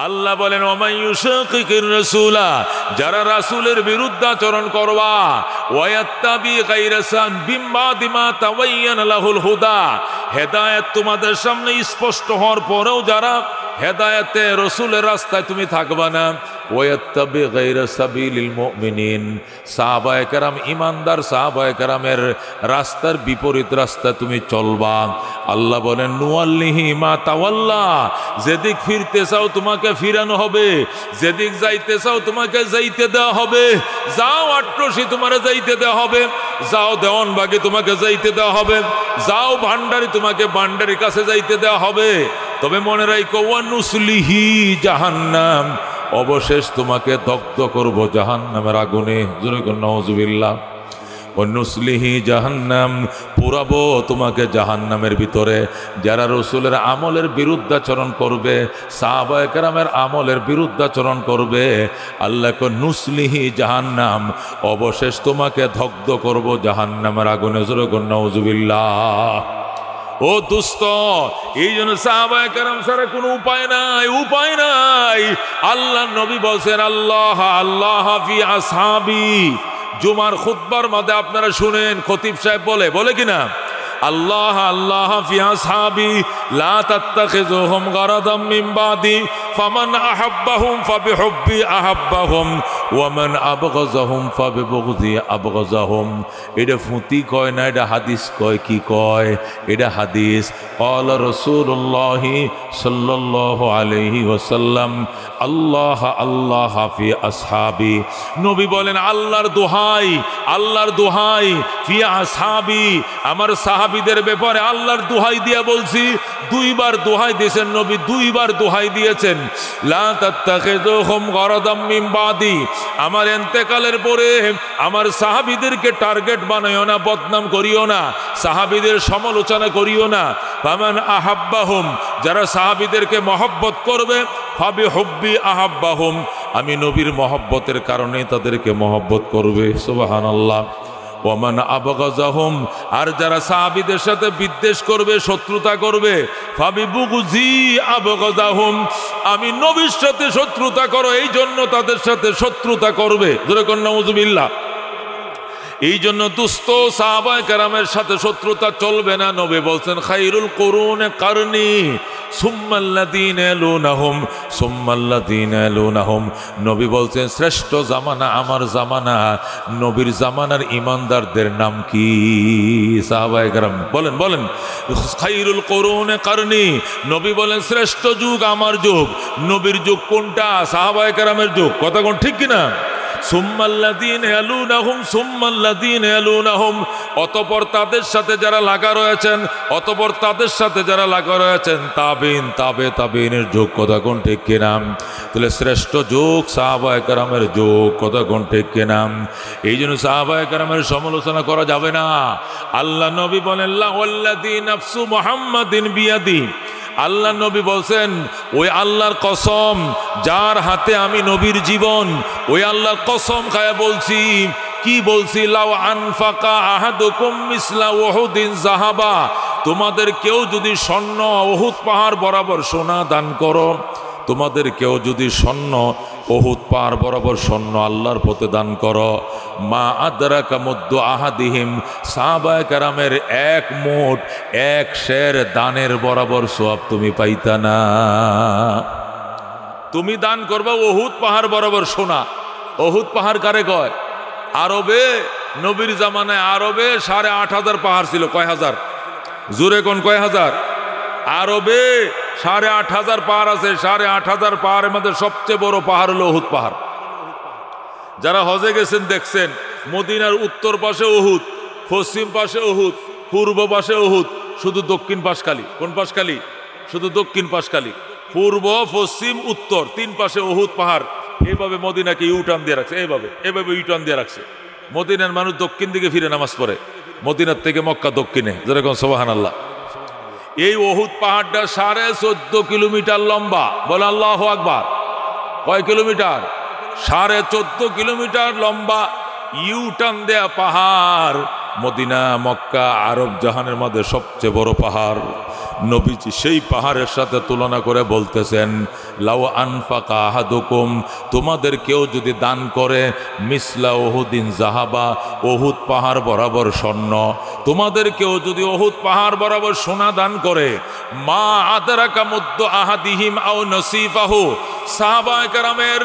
আল্লাহ বলেন ওমাই ইউশাকিকির রাসূলা, যারা রাসূলের বিরুদ্ধাচরণ করবা, ওয়ায়াত্তাবি গায়রা সাবিল মা তাবায়্যানা লাহুল হুদা, হেদায়েত তোমাদের সামনে স্পষ্ট হওয়ার পরেও যারা হেদায়েতে রাসূলের রাস্তায় তুমি থাকবা না, ওয়ায়াত্তাবি গায়রা সাবিলিল মুমিনিন, সাহাবায়ে কেরাম ঈমানদার সাহাবায়ে কেরামের রাস্তার বিপরীত রাস্তা তুমি চলবা। আল্লাহ বলেন নুয়াল্লিহি মা তাওয়াল্লা, যেদিক ফিরতে চাও তোমাকে ফিরানো হবে, যেদিক যাইতে চাও তোমাকে যাইতে দেওয়া হবে। যাও আট্রসি তোমারে যাইতে দেওয়া হবে, যাও দেওয়ানবাগে তোমাকে যাইতে দেওয়া হবে, যাও ভান্ডারি তোমাকে ভান্ডারির কাছে যাইতে দেওয়া হবে। তবে মনে রাখো ওয়ানুসলিহি জাহান্নাম, অবশেষ তোমাকে দগ্ধ করব জাহান্নামের আগুনে। জোরে কোন নাউজুবিল্লাহ। ওয়ানুসলিহি জাহান্নাম, পুরাবো তোমাকে জাহান্নামের ভিতরে। যারা রাসূলের আমলের বিরুদ্ধাচরণ করবে, সাহাবায়ে কেরামের আমলের বিরুদ্ধাচরণ করবে, আল্লাহ কো নুসলিহি জাহান্নাম, অবশেষ তোমাকে দগ্ধ করব জাহান্নামের আগুনে। জোরে কোন নাউজুবিল্লাহ। ও দুস্ত, এই জন্য সাহাবায়ে কেরাম ছাড়া কোনো উপায় নাই, উপায় নাই। আল্লাহ নবী বলছেন আল্লাহ আল্লাহ ফি আসহাবি। জুমার খুতবার মধ্যে আপনারা শুনেন খতিব সাহেব বলে কিনা, আল্লাহ আল্লাহ ফি আসহাবি লা তাত্তাখিযুহুম গারাদাম মিন বাদি ফামান আহাব্বাহুম ফাবিহুব্বি আহাব্বাহুম ওয়া মান আবগাযাহুম ফাবিবুগযি আবগাযাহুম। এটা ফুতি কয় না, এটা হাদিস কয়। কি কয়? এটা হাদিস। ক্বালা রাসূলুল্লাহ সাল্লাল্লাহু আলাইহি ওয়াসাল্লাম আল্লাহ আল্লাহ ফি আসহাবি। নবী বলেন আল্লাহর দোহাই, আল্লাহর দোহাই ফি আসহাবি, আমার সাহাবীদের ব্যাপারে আল্লাহর দোহাই দিয়া বলছি। দুইবার দোহাই দিয়েছেন নবী, দুইবার দোহাই দিয়েছেন। লা তাত্তাখিযুহুম গারাদাম মিন বাদি, আমার ইন্তেকালের পরে আমার সাহাবীদেরকে টার্গেট বানাইও না, বদনাম করিও না, সাহাবীদের সমালোচনা করিও না। ফামান আহাব্বাহুম, যারা সাহাবীদেরকে মহব্বত করবে, ফাবিহুব্বি আহাব্বাহুম, আমি নবীর মহব্বতের কারণে তাদেরকে মহব্বত করবে। সুবহানাল্লাহ। ওয়ামান আবগাযাহুম, আর যারা সাহাবীদের সাথে বিদ্বেষ করবে, শত্রুতা করবে, ফাবিবুগযি আবগাযাহুম, আমি নবীর সাথে শত্রুতা করো, এই জন্য তাদের সাথে শত্রুতা করবে। জোরে কোন নাউজুবিল্লাহ। এই জন্য দুস্থ সাহাবায়ে কেরামের সাথে শত্রুতা চলবে না। নবী বলছেন খায়রুল কুরুনে কারনি সুম্মাল্লাযীনা ইয়ালুনাহুম সুম্মাল্লাযীনা ইয়ালুনাহুম। নবী বলছেন শ্রেষ্ঠ জামানা আমার জামানা। নবীর জামানার ঈমানদারদের নাম কি? সাহাবায়ে কেরাম বলেন খায়রুল কুরুনে কারনি। নবী বলেন শ্রেষ্ঠ যুগ আমার যুগ। নবীর যুগ কোনটা? সাহাবায়ে কেরামের যুগ। কথা কোন ঠিক কিনা? সুম্মাল্লাযীনা ইয়ালুনাহুম সুম্মাল্লাযীনা ইয়ালুনাহুম, অতঃপর তাদের সাথে যারা লাগা রয়েছেন, অতঃপর তাদের সাথে যারা লাগা রয়েছেন, তাবিন তাবিনের যুগ। কথা কোন ঠিক কিনা? তাহলে শ্রেষ্ঠ যুগ সাহাবায়ে কেরামের যুগ। কথা কোন ঠিক কিনা? এই জন্য সাহাবায়ে কেরামের সমালোচনা করা যাবে না। আল্লাহ নবী বলেন লা ওয়াল্লাযী নাফসু মুহাম্মাদিন বিয়াদি, আল্লাহ নবী বলছেন ওই আল্লাহর কসম যার হাতে আমি নবীর জীবন, ওই আল্লাহর কসম খায়া বলছি। কি বলছি? লাউ আনফাকা আহাদুকুম মিসলা উহুদিন যাহাবা, তোমাদের কেউ যদি স্বর্ণ উহুদ পাহাড় বরাবর সোনা দান করো, তোমাদের কেউ যদি স্বর্ণ উহুদ পাহাড় বরাবর স্বর্ণ আল্লাহর পথে দান করো, মা আদরাকা মুদ্দু আহাদিহিম, সাহাবায়ে কেরামের এক মোট এক শের দানের বরাবর সওয়াব তুমি পাইতা না। তুমি দান করবা উহুদ পাহাড় বরাবর সোনা। উহুদ পাহাড় কারে কয়? আরবে নবীর জামানায় আরবে 8,500 পাহাড় ছিল। কয় হাজার? জোরে কোন কয় হাজার? আরবে 8,500 পাহাড় আছে। 8,500 পাহাড়ের মধ্যে সবচেয়ে বড় পাহাড় হলো উহুদ পাহাড়। যারা হজে গেছেন দেখছেন মদিনার উত্তর পাশে উহুদ, পশ্চিম পাশে উহুদ, পূর্ব পাশে উহুদ, শুধু দক্ষিণ পাশ খালি। কোন পাশ খালি? শুধু দক্ষিণ পাশ খালি। পূর্ব পশ্চিম উত্তর 3 পাশে উহুদ পাহাড়। এইভাবে মদিনাকে ইউটার্ন দিয়ে রাখছে, এইভাবে ইউটার্ন দিয়ে রাখছে। মদিনার মানুষ দক্ষিণ দিকে ফিরে নামাজ পড়ে, মদিনার থেকে মক্কা দক্ষিণে। যেরকম সুবহানাল্লাহ। এই উহুদ পাহাড়টা 14.5 কিলোমিটার লম্বা। বলে আল্লাহু আকবার। কয় কিলোমিটার? 14.5 কিলোমিটার লম্বা ইউটার্ন দেয়া পাহাড়। মদিনা মক্কা আরব জাহানের মধ্যে সবচেয়ে বড় পাহাড়। নবীজি সেই পাহাড়ের সাথে তুলনা করে বলতেছেন, লাউ আনফাকা আহাদুকুম, তোমাদের কেউ যদি দান করে মিসলা উহুদিন জাহাবা, উহুদ পাহাড় বরাবর স্বর্ণ, তোমাদের কেউ যদি উহুদ পাহাড় বরাবর সোনা দান করে, মা আদরাকা মুদ্দ আহাদিহিম আও নসিফাহু, সাহাবায়ে কেরামের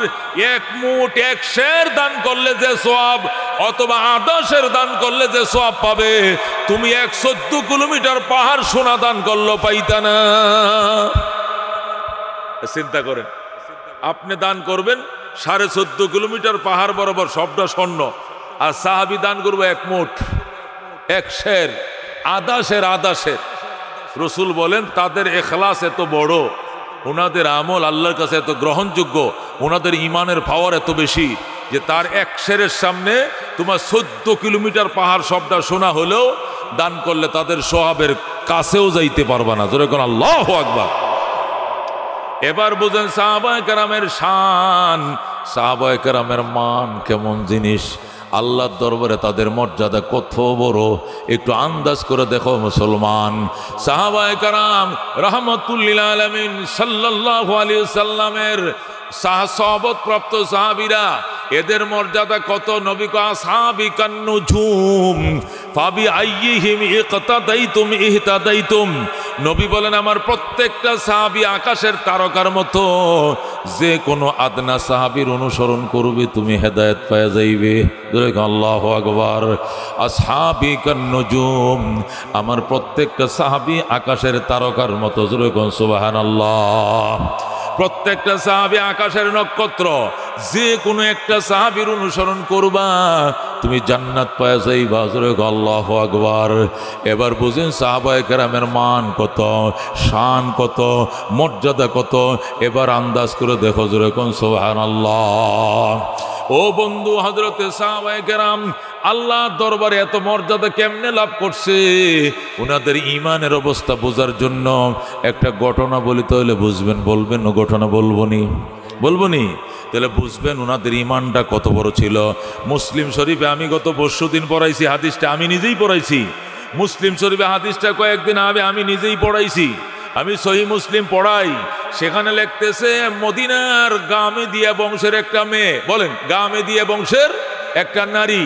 এক মুঠ এক সের দান করলে যে সওয়াব, অথবা আধা সের দান করলে যে সওয়াব পাবে, তুমি 114 কিলোমিটার পাহাড় সোনা দান করলো পাইতা না। চিন্তা করেন, আপনি দান করবেন 14.5 কিলোমিটার পাহাড় বরাবর সবটা স্বর্ণ, আর সাহাবী দান করবো এক মুঠ এক সের, আধা সের। রসুল বলেন তাদের ইখলাস এত বড়, ওনাদের আমল আল্লাহর কাছে এত গ্রহণযোগ্য, ওনাদের ইমানের পাওয়ার এত বেশি যে তার এক সেরের সামনে তোমার 14 কিলোমিটার পাহাড় সবটা শোনা হলেও দান করলে তাদের সওয়াবের কাছেও যাইতে পারবা না। জোরে কোন আল্লাহু আকবার। এবার বুঝেন সাহাবায়ে কেরামের শান, সাহাবায়ে কেরামের মান কেমন জিনিস, আল্লাহর দরবারে তাদের মর্যাদা কত বড়। একটু আন্দাজ করে দেখো মুসলমান, সাহাবায়ে কেরাম রাহমাতুল্লিল আলামিন সাল্লাল্লাহু আলাইহি ওয়াসাল্লামের সাহসবত প্রাপ্ত সাহাবীরা, এদের মর্যাদা কত। নবী কো আসহাবি কান্নুজুম ফাবি আইয়িহিম ইকতাদাইতুম ইহতাদাইতুম, নবী বলেন আমার প্রত্যেকটা সাহাবী আকাশের তারকার মতো, যে কোনো আদনা সাহাবীর অনুসরণ করবে তুমি হেদায়েত পেয়ে যাইবে। আল্লাহু আকবার। আসহাবি কান্নুজুম, আমার প্রত্যেকটা সাহাবী আকাশের তারকার মতো। জোরে কোন সুবহানাল্লাহ। প্রত্যেকটা সাহাবী আকাশের নক্ষত্র, যে কোনো একটা সাহাবীর অনুসরণ করবা তুমি জান্নাত পেয়ে যাইবা। জোরে আল্লাহু আকবার। এবার বুঝেন সাহাবায়ে কেরামের মান কত, শান কত, মর্যাদা কত, এবার আন্দাজ করে দেখো। জোরে কোন সুবহানাল্লাহ। ও বন্ধু, হযরতে সাহাবায়ে কেরাম আল্লাহর দরবারে এত মর্যাদা কেমনে লাভ করছে, ওনাদের ইমানের অবস্থা বোঝার জন্য একটা ঘটনা বলিতে হলে বুঝবেন, বলবেন ও ঘটনা বলবো নি, তাহলে বুঝবেন ওনাদের ইমানটা কত বড় ছিল। মুসলিম শরীফে আমি গত পরশুদিন পড়াইছি হাদিসটা, আমি নিজেই পড়াইছি। মুসলিম শরীফে হাদিসটা কয়েকদিন আগে আমি নিজেই পড়াইছি। আমি সহিহ মুসলিম পড়াই, সেখানে লিখতেছে মদিনার গামেদিয়া বংশের একটা মেয়ে, বলেন গামেদিয়া বংশের একটা নারী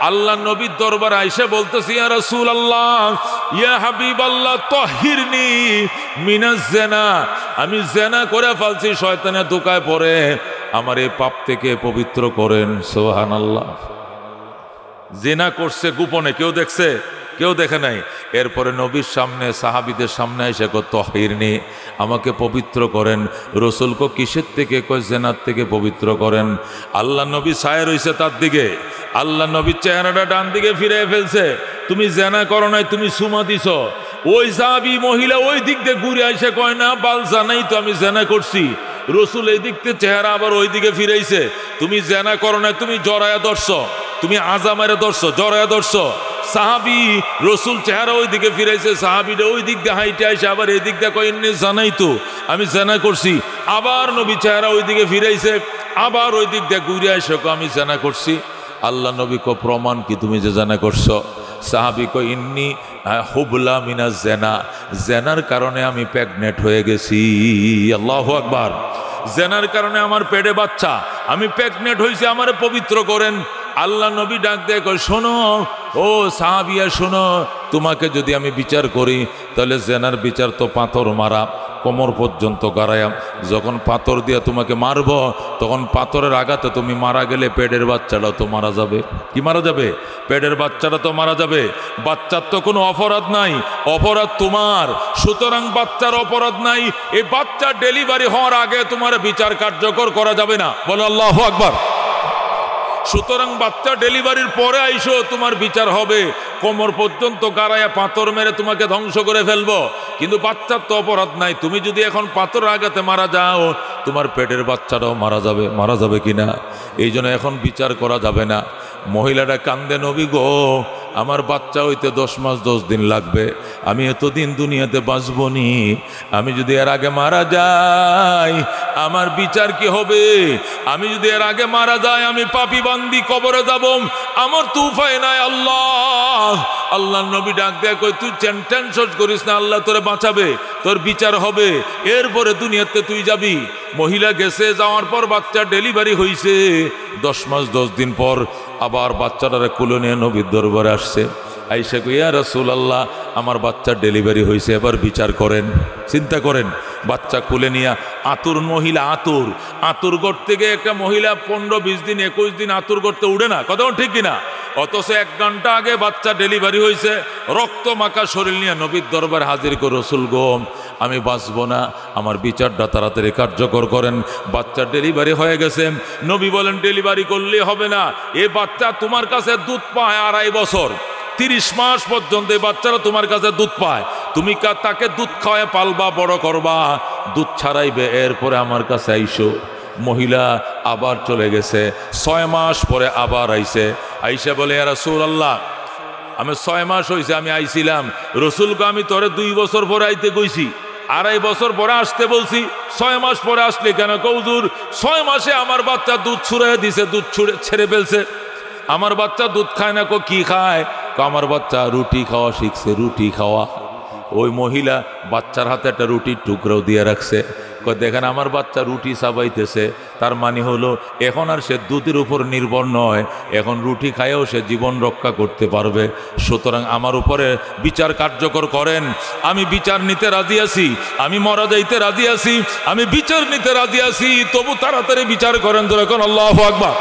আল্লাহ নবীর দরবার আইসা বলতেছে, ইয়া রাসূলুল্লাহ ইয়া হাবিবাল্লাহ তাহিরনি মিনাজ জিনা, আমি জিনা করে ফেলছি, শয়তানের ধোঁকায় পড়ে আমার এই পাপ থেকে পবিত্র করেন। সুবহানাল্লাহ। জিনা করছে গোপনে, কেউ দেখছে? কেউ দেখে নাই। এরপরে নবীর সামনে সাহাবীদের সামনে এসে কো তাহিরনি, আমাকে পবিত্র করেন। রসুল কো কিসের থেকে? কয় জিনার থেকে পবিত্র করেন। আল্লাহ নবী ছায়া রইছে তার দিকে, আল্লাহ নবীর চেহারাটা ডান দিকে ফিরে ফেলছে। তুমি জিনা করো নাই, তুমি সুমা দিছ। ওই সাহাবী মহিলা ওই দিক দিয়ে ঘুরে আইসে কয় না বাল জানাই তো আমি জিনা করছি। রসুল এই দিক থেকে চেহারা আবার ওই দিকে ফিরাইছে, তুমি জিনা করো নাই, তুমি জরায়া ধরছ, তুমি আজামারে ধরছ, জরায়া ধরছ। সাহাবী রসুল চেহারা ওই দিকে ফিরাইছে, সাহাবীটা ওই দিক দিয়ে হাইটে আইসে আবার এই দিক দিয়ে কয় এমনি জানাই তো আমি জিনা করছি। আবার নবী চেহারা ওই দিকে ফিরাইছে, আবার ওই দিক দিয়ে ঘুরে আইসে আমি জিনা করছি। আল্লাহ নবী কো প্রমাণ কি তুমি যে জিনা করছো? সাহাবী কয় ইন্নী হুবলা মিনাজ জিনা, জিনার কারণে আমি প্রেগনেন্ট হয়ে গেছি। আল্লাহু আকবার। জিনার কারণে আমার পেটে বাচ্চা, আমি প্রেগনেন্ট হয়েছি, আমারে পবিত্র করেন। আল্লাহ নবী ডাক দিয়ে কয় শোনো ও সাহাবিয়া শোনো, তোমাকে যদি আমি বিচার করি তাহলে জিনার বিচার তো পাথর মারা, কোমর পর্যন্ত গাড়ায়া। যখন পাথর দিয়া তোমাকে মারব তখন পাথরের আঘাতে তুমি মারা গেলে পেটের বাচ্চাটাও তো মারা যাবে। কি মারা যাবে? পেটের বাচ্চাটা তো মারা যাবে। বাচ্চার তো কোনো অপরাধ নাই, অপরাধ তোমার। সুতরাং বাচ্চার অপরাধ নাই, এই বাচ্চার ডেলিভারি হওয়ার আগে তোমার বিচার কার্যকর করা যাবে না। বলো আল্লাহু আকবার। সুতরাং বাচ্চা ডেলিভারির পরে আইসো তোমার বিচার হবে। কোমর পর্যন্ত গাড়ায়া পাথর মেরে তোমাকে ধ্বংস করে ফেলবো, কিন্তু বাচ্চার তো অপরাধ নাই। তুমি যদি এখন পাথর আঘাতে মারা যাও তোমার পেটের বাচ্চাটাও মারা যাবে। মারা যাবে কিনা? এই জন্য এখন বিচার করা যাবে না। মহিলাটা কান্দে, নবী গো আমার বাচ্চা হইতে 10 মাস 10 দিন লাগবে, আমি এতদিন দুনিয়াতে বাঁচবো নি, আমি যদি এর আগে মারা যাই আমার বিচার কি হবে? আমি যদি এর আগে মারা যাই আমি পাপী বান্দি কবরে যাব, আমার তো উপায় নাই। আল্লাহ আল্লাহ নবী ডাক দেয়া কই তুই টেনশন করিস না, আল্লাহ তোরে বাঁচাবে, তোর বিচার হবে, এরপরে দুনিয়াতে তুই যাবি। মহিলা গেছে, যাওয়ার পর বাচ্চা ডেলিভারি হইছে। 10 মাস 10 দিন পর আবার বাচ্চাটারে কোলে নিয়ে নবীর দরবারে আসছে। আইসা কই ইয়া রাসূলুল্লাহ আমার বাচ্চার ডেলিভারি হয়েছে, এবার বিচার করেন। চিন্তা করেন, বাচ্চা কোলে নিয়ে আতুর মহিলা, আতুর করতে গিয়ে একটা মহিলা 15-20 দিন 21 দিন আতুর করতে উঠে না, কথা ঠিক কিনা? অথচ 1 ঘন্টা আগে বাচ্চা ডেলিভারি হয়েছে, রক্ত মাখা শরীর নিয়ে নবীর দরবার হাজির করে রসুল গো আমি বাঁচবো না, আমার বিচারটা তাড়াতাড়ি কার্যকর করেন। বাচ্চার ডেলিভারি হয়ে গেছে। নবী বলেন ডেলিভারি করলে হবে না, এ বাচ্চা তোমার কাছে দুধ পায় 2.5 বছর, 30 মাস পর্যন্ত এই বাচ্চারা তোমার কাছে দুধ পায়, তুমি তাকে দুধ খাওয়ায় পালবা, বড় করবা, দুধ ছাড়াইবে, এরপরে আমার কাছে আইসো। মহিলা আবার চলে গেছে। 6 মাস পরে আবার আইসে। আইসা বলে ইয়া রাসূলুল্লাহ আমি 6 মাস হয়েছে আমি আইছিলাম, রসুলকে আমি তোরে 2 বছর পরে আইতে কইছি, 2.5 বছর পরে আসতে বলছি, 6 মাস পরে আসলে কেন? কৌজুর 6 মাসে আমার বাচ্চা দুধ ছুড়ে দিছে, দুধ ছেড়ে ফেলছে। আমার বাচ্চা দুধ খায় না, কি খায়? আমার বাচ্চা রুটি খাওয়া শিখছে, রুটি খাওয়া। ওই মহিলা বাচ্চার হাতে একটা রুটির টুকরাও দিয়ে রাখছে। দেখেন আমার বাচ্চা রুটি চাবাইতেছে, তার মানে হলো এখন আর সে দুধের উপর নির্ভর নয়, এখন রুটি খাইয়েও সে জীবন রক্ষা করতে পারবে। সুতরাং আমার উপরে বিচার কার্যকর করেন, আমি বিচার নিতে রাজি আছি, আমি মরা যাইতে রাজি আছি, আমি বিচার নিতে রাজি আছি, তবু তাড়াতাড়ি বিচার করেন। যখন আল্লাহু আকবার।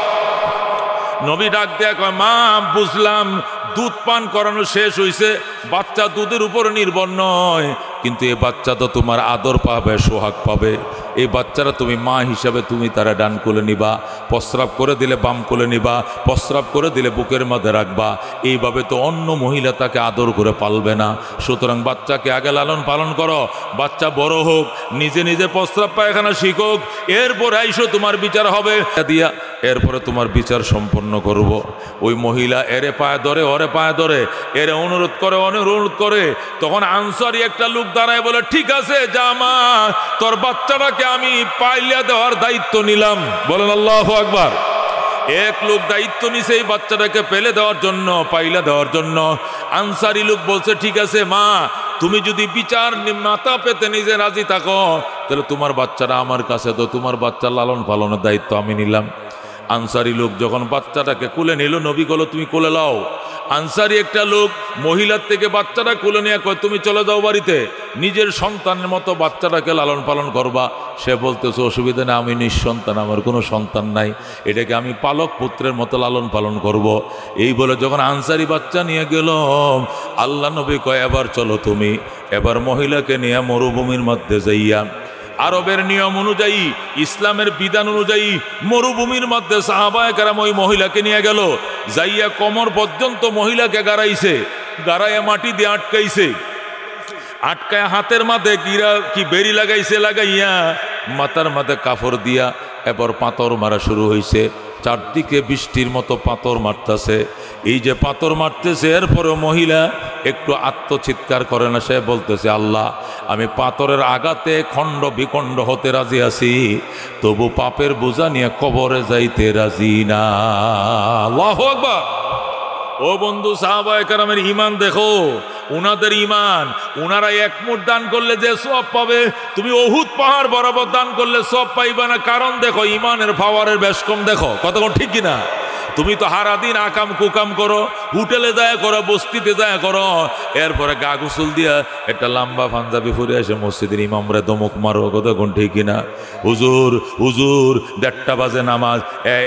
নবী ডাক দেয়া কয় মা বুঝলাম দুধ পান করানো শেষ হইছে, বাচ্চা দুধের উপর নির্ভর নয়, কিন্তু এই বাচ্চা তো তোমার আদর পাবে, সোহাগ পাবে। এই বাচ্চারা তুমি মা হিসাবে তুমি তারা ডান কোলে নিবা, প্রস্রাব করে দিলে বাম কোলে নিবা, প্রস্রাব করে দিলে বুকের মধ্যে রাখবা। এইভাবে তো অন্য মহিলা তাকে আদর করে পালবে না। সুতরাং বাচ্চাকে আগে লালন পালন করো, বাচ্চা বড় হোক, নিজে নিজে প্রস্রাব পায়খানা শিখুক, এরপর আইসো তোমার বিচার হবে দিয়া, এরপরে তোমার বিচার সম্পন্ন করব। ওই মহিলা এরে পায়ে ধরে, ওরে পায়ে ধরে, এরে অনুরোধ করে। তখন আনসারী একটা লোক দাঁড়ায় বলে ঠিক আছে যা মা, তোর বাচ্চাটাকে আমি পাইলা দেওয়ার দায়িত্ব নিলাম। বলেন আল্লাহু আকবার। এক লোক দায়িত্ব নিছে এই বাচ্চাটাকে পেলে দেওয়ার জন্য, পাইলা দেওয়ার জন্য। আনসারী লোক বলছে ঠিক আছে মা, তুমি যদি বিচার মাথা পেতে নিজে রাজি থাকো তাহলে তোমার বাচ্চাটা আমার কাছে তো, তোমার বাচ্চা লালন পালনের দায়িত্ব আমি নিলাম। আনসারী লোক যখন বাচ্চাটাকে কোলে নিল, নবী বলল তুমি কোলে লাও। আনসারী একটা লোক মহিলার থেকে বাচ্চাটা কোলে নিয়ে কয় তুমি চলে যাও বাড়িতে, নিজের সন্তানের মতো বাচ্চাটাকে লালন পালন করবা। সে বলতেছে অসুবিধা নেই, আমি নিঃসন্তান, আমার কোনো সন্তান নাই, এটাকে আমি পালক পুত্রের মতো লালন পালন করব। এই বলে যখন আনসারী বাচ্চা নিয়ে গেল, আল্লাহ নবী কয় এবার চলো তুমি, এবার মহিলাকে নিয়ে মরুভূমির মধ্যে যাইয়া, আরবের নিয়ম অনুযায়ী, ইসলামের বিধান অনুযায়ী মরুভূমির মধ্যে সাহাবায়ে কেরাম ওই মহিলাকে নিয়ে গেল। যাইয়া কোমর পর্যন্ত মহিলাকে গাড়াইছে, গাড়াইয়া মাটি দিয়ে আটকাইছে, আটকায় হাতের মাঝে বেরি লাগাইয়া মাথার মাঝে কাপড় দিয়া এবার পাথর মারা শুরু হয়েছে। চারদিকে বৃষ্টির মতো পাথর মারতেছে। এই যে পাথর মারতেছে, এরপরেও মহিলা একটু আত্মচিৎকার করে না, সে বলতেছে আল্লাহ আমি পাথরের আঘাতে খণ্ড বিখণ্ড হতে রাজি আছি, তবু পাপের বোঝা নিয়ে কবরে যাইতে রাজি না। আল্লাহু আকবার। ও বন্ধু, সাহাবায়ে কেরামের ঈমান দেখো, উনাদের ঈমান, উনারা 1 মুঠ দান করলে যে সওয়াব পাবে, তুমি উহুদ পাহাড় বরাবর দান করলে সওয়াব পাইবা না। কারণ দেখো ঈমানের পাওয়ারের বেশ কম। দেখো কতক্ষণ ঠিক কিনা? তুমি তো সারাদিন আকাম কুকাম করো, হোটেলে যায় করো, বস্তিতে যায় করো, এরপরে গা গোসল দিয়া একটা লম্বা পাঞ্জাবি পরে এসে মসজিদের ইমামরে দমক মারো, কতক্ষণ ঠিক কিনা? হুজুর 1:30 বাজে নামাজ,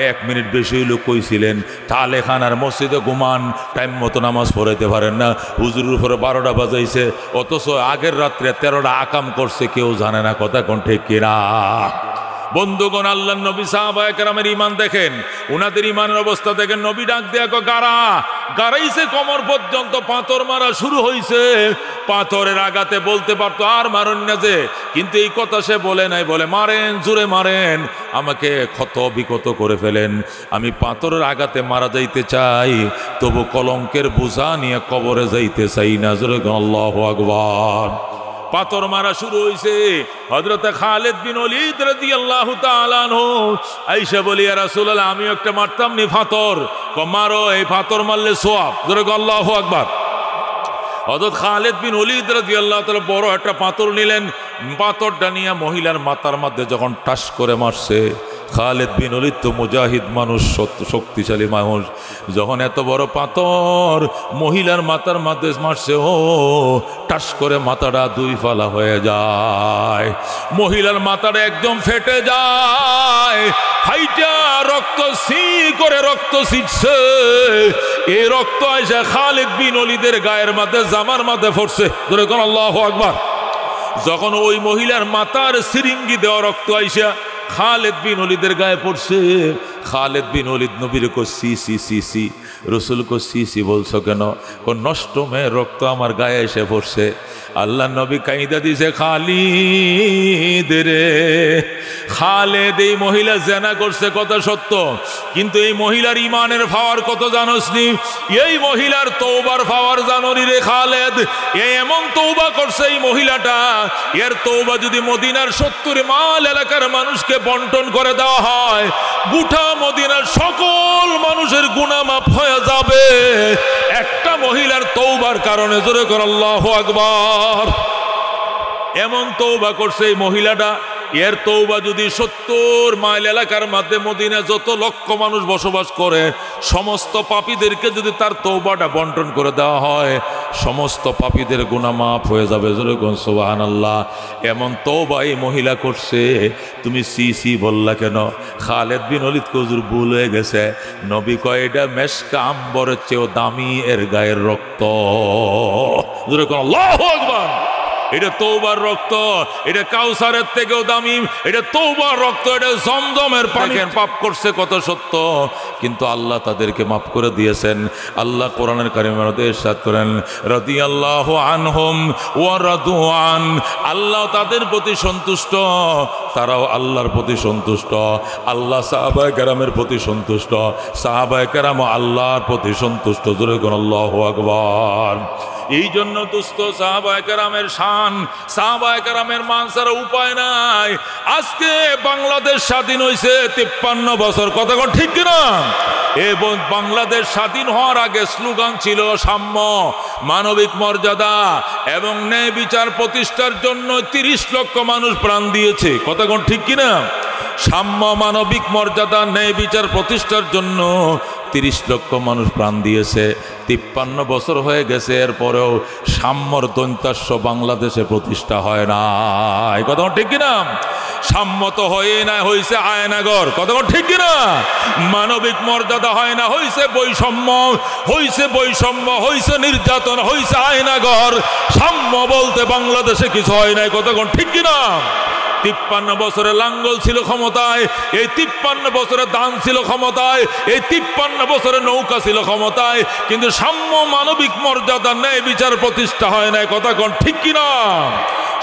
1 মিনিট বেশি হইলো কইছিলেন, তাহলে খানার মসজিদে ঘুমান, টাইম মতো নামাজ পড়াইতে পারেন না। হুজুরের উপরে 12টা বাজাইছে, অথচ আগের রাত্রে 13টা আকাম করছে, কেউ জানে না, কতক্ষণ ঠিক কিনা? বন্ধুগণ, আল্লাহর নবী সাহাবায়ে কেরামের ঈমান দেখেন, উনাদের ঈমানের অবস্থা দেখেন। নবী ডাক দেয়া গাড়াইছে কোমর পর্যন্ত, পাথর মারা শুরু হয়েছে। পাথরের আঘাতে বলতে পারতো আর মারেন না যে, কিন্তু এই কথা সে বলে নাই, বলে মারেন, জোরে মারেন, আমাকে ক্ষত বিক্ষত করে ফেলেন, আমি পাথরের আঘাতে মারা যাইতে চাই, তবু কলঙ্কের বোঝা নিয়ে কবরে যাইতে চাই না। জোরে আল্লাহু আকবার। পাথর মারা শুরু হয়েছে। হযরতে খালিদ বিন ওলীদ রাদিয়াল্লাহু তাআলা আনহু আয়েশা বলি ইয়া রাসূলুল্লাহ আমিও একটা মারতাম নি পাথর। মারো, এই পাথর মারলে সওয়াব। জোরে আল্লাহু আকবার। হযরত খালিদ বিন ওলীদ রাদিয়াল্লাহু তাআলা বড় একটা পাথর নিলেন, পাথরটা নিয়ে মহিলার মাথার মধ্যে যখন টাস করে মারছে, খালিদ বিন ওলীদ তো মুজাহিদ মানুষ, শক্তিশালী মানুষ, যখন এত বড় পাথর মহিলার মাথার মধ্যে মারছে, ও টাস করে মাথাটা দুই ফালা হয়ে যায়, মহিলার মাথাটা একদম ফেটে যায়, ফাইটা রক্ত সি করে রক্ত ছিটছে। এই রক্ত আইসা খালিদ বিন ওলীদের গায়ের মধ্যে জামার মধ্যে পড়ছে। ধরে কোন আল্লাহু আকবার। যখন ওই মহিলার মাথার সিরিঙ্গি দেওয়া রক্ত আইসা খালিদ বিন ওলীদের গায়ে পড়ছে, খালিদ বিন ওলীদ নবীর কো সি সি সি সি, রসুল কো সি সি বলছো কেন? কোন নষ্ট মেয়ে রক্ত আমার গায়ে এসে পড়ছে। আল্লাহ নবী কাইদা দিছে, খালিদ রে, খালিদ এই মহিলা জেনা করছে কথা সত্য, কিন্তু এই মহিলার ইমানের পাওয়ার কত জানোস নি? এই মহিলার তওবার পাওয়ার জানোনি রে খালিদ? এমন তওবা করছে এই মহিলাটা, এর তওবা যদি মদিনার 70 মাইল এলাকার মানুষকে বন্টন করে দেওয়া হয়, গোটা মদিনার সকল মানুষের গুনাহ মাফ হয়ে যাবে একটা মহিলার তওবার কারণে। জোরে কর আল্লাহু আকবার। এমন তওবা করছে এই মহিলাটা, এর তওবা যদি 70 মাইল এলাকার মধ্যে মদিনা যত লক্ষ মানুষ বসবাস করে সমস্ত পাপীদেরকে যদি তার তওবাটা বন্টন করে দেওয়া হয়, সমস্ত পাপীদের গুনাহ মাফ হয়ে যাবে। জোরে কোন সুবহানাল্লাহ। এমন তওবা এই মহিলা করছে, তুমি সি সি বললা কেন? খালিদ বিন ওলীদ হুজুর ভুল হয়ে গেছে, নবী কয় এটা মেশকা আম্বরের চেয়েও দামি এর গায়ের রক্ত। জোরে কোন আল্লাহু আকবার। এটা তওবার রক্ত, এটা কাউসারের থেকেও দামি, এটা তওবার রক্ত, এটা জমজমের পানি। পাপ করছে কত সত্য, কিন্তু আল্লাহ তাদেরকে মাফ করে দিয়েছেন। আল্লাহ কোরআনের কারিমের মধ্যে ইরশাদ করেন, রাদিয়াল্লাহু আনহুম ওয়া রাদু আন, আল্লাহ তাদের প্রতি সন্তুষ্ট, তারাও আল্লাহর প্রতি সন্তুষ্ট। আল্লাহ সাহাবায়ে কেরামের প্রতি সন্তুষ্ট, সাহাবায়ে কেরাম আল্লাহর প্রতি সন্তুষ্ট। জোরে কোন আল্লাহু আকবার। এই জন্য দোস্ত সাহাবায়ে কেরামের শান, সাহাবায়ে কেরামের মান ছাড়া উপায় নাই। আজকে বাংলাদেশ স্বাধীন হয়েছে 53 বছর, কথা কোন ঠিক কিনা? এবং বাংলাদেশ স্বাধীন হওয়ার আগে স্লোগান ছিল সাম্য, মানবিক মর্যাদা এবং ন্যায় বিচার প্রতিষ্ঠার জন্য 30 লক্ষ মানুষ প্রাণ দিয়েছে, কথা কোন ঠিক কিনা? সাম্য, মানবিক মর্যাদা, ন্যায় বিচার প্রতিষ্ঠার জন্য 30 লক্ষ মানুষ প্রাণ দিয়েছে। 53 বছর হয়ে গেছে, এরপরেও সাম্যর দন্তাস্য বাংলাদেশে প্রতিষ্ঠা হয় না, এই কথা ঠিক কিনা? সাম্যত হয়ে না, হয়েছে আয়নাগর, কথা ঠিক কিনা? মানবিক মর্যাদা হয় না, হয়েছে বৈষম্য, হয়েছে বৈষম্য, হয়েছে নির্যাতন, হয়েছে আয়নাগর। সাম্য বলতে বাংলাদেশে কিছু হয় নাই, কথা ঠিক কিনা? 53 বছরে লাঙ্গল ছিল ক্ষমতায়, এই 53 বছরে দান ছিল ক্ষমতায়, এই 53 বছরে নৌকা ছিল ক্ষমতায়, কিন্তু সাম্য, মানবিক মর্যাদা, ন্যায় বিচার প্রতিষ্ঠা হয় নাই, কথা কোন ঠিক কিনা?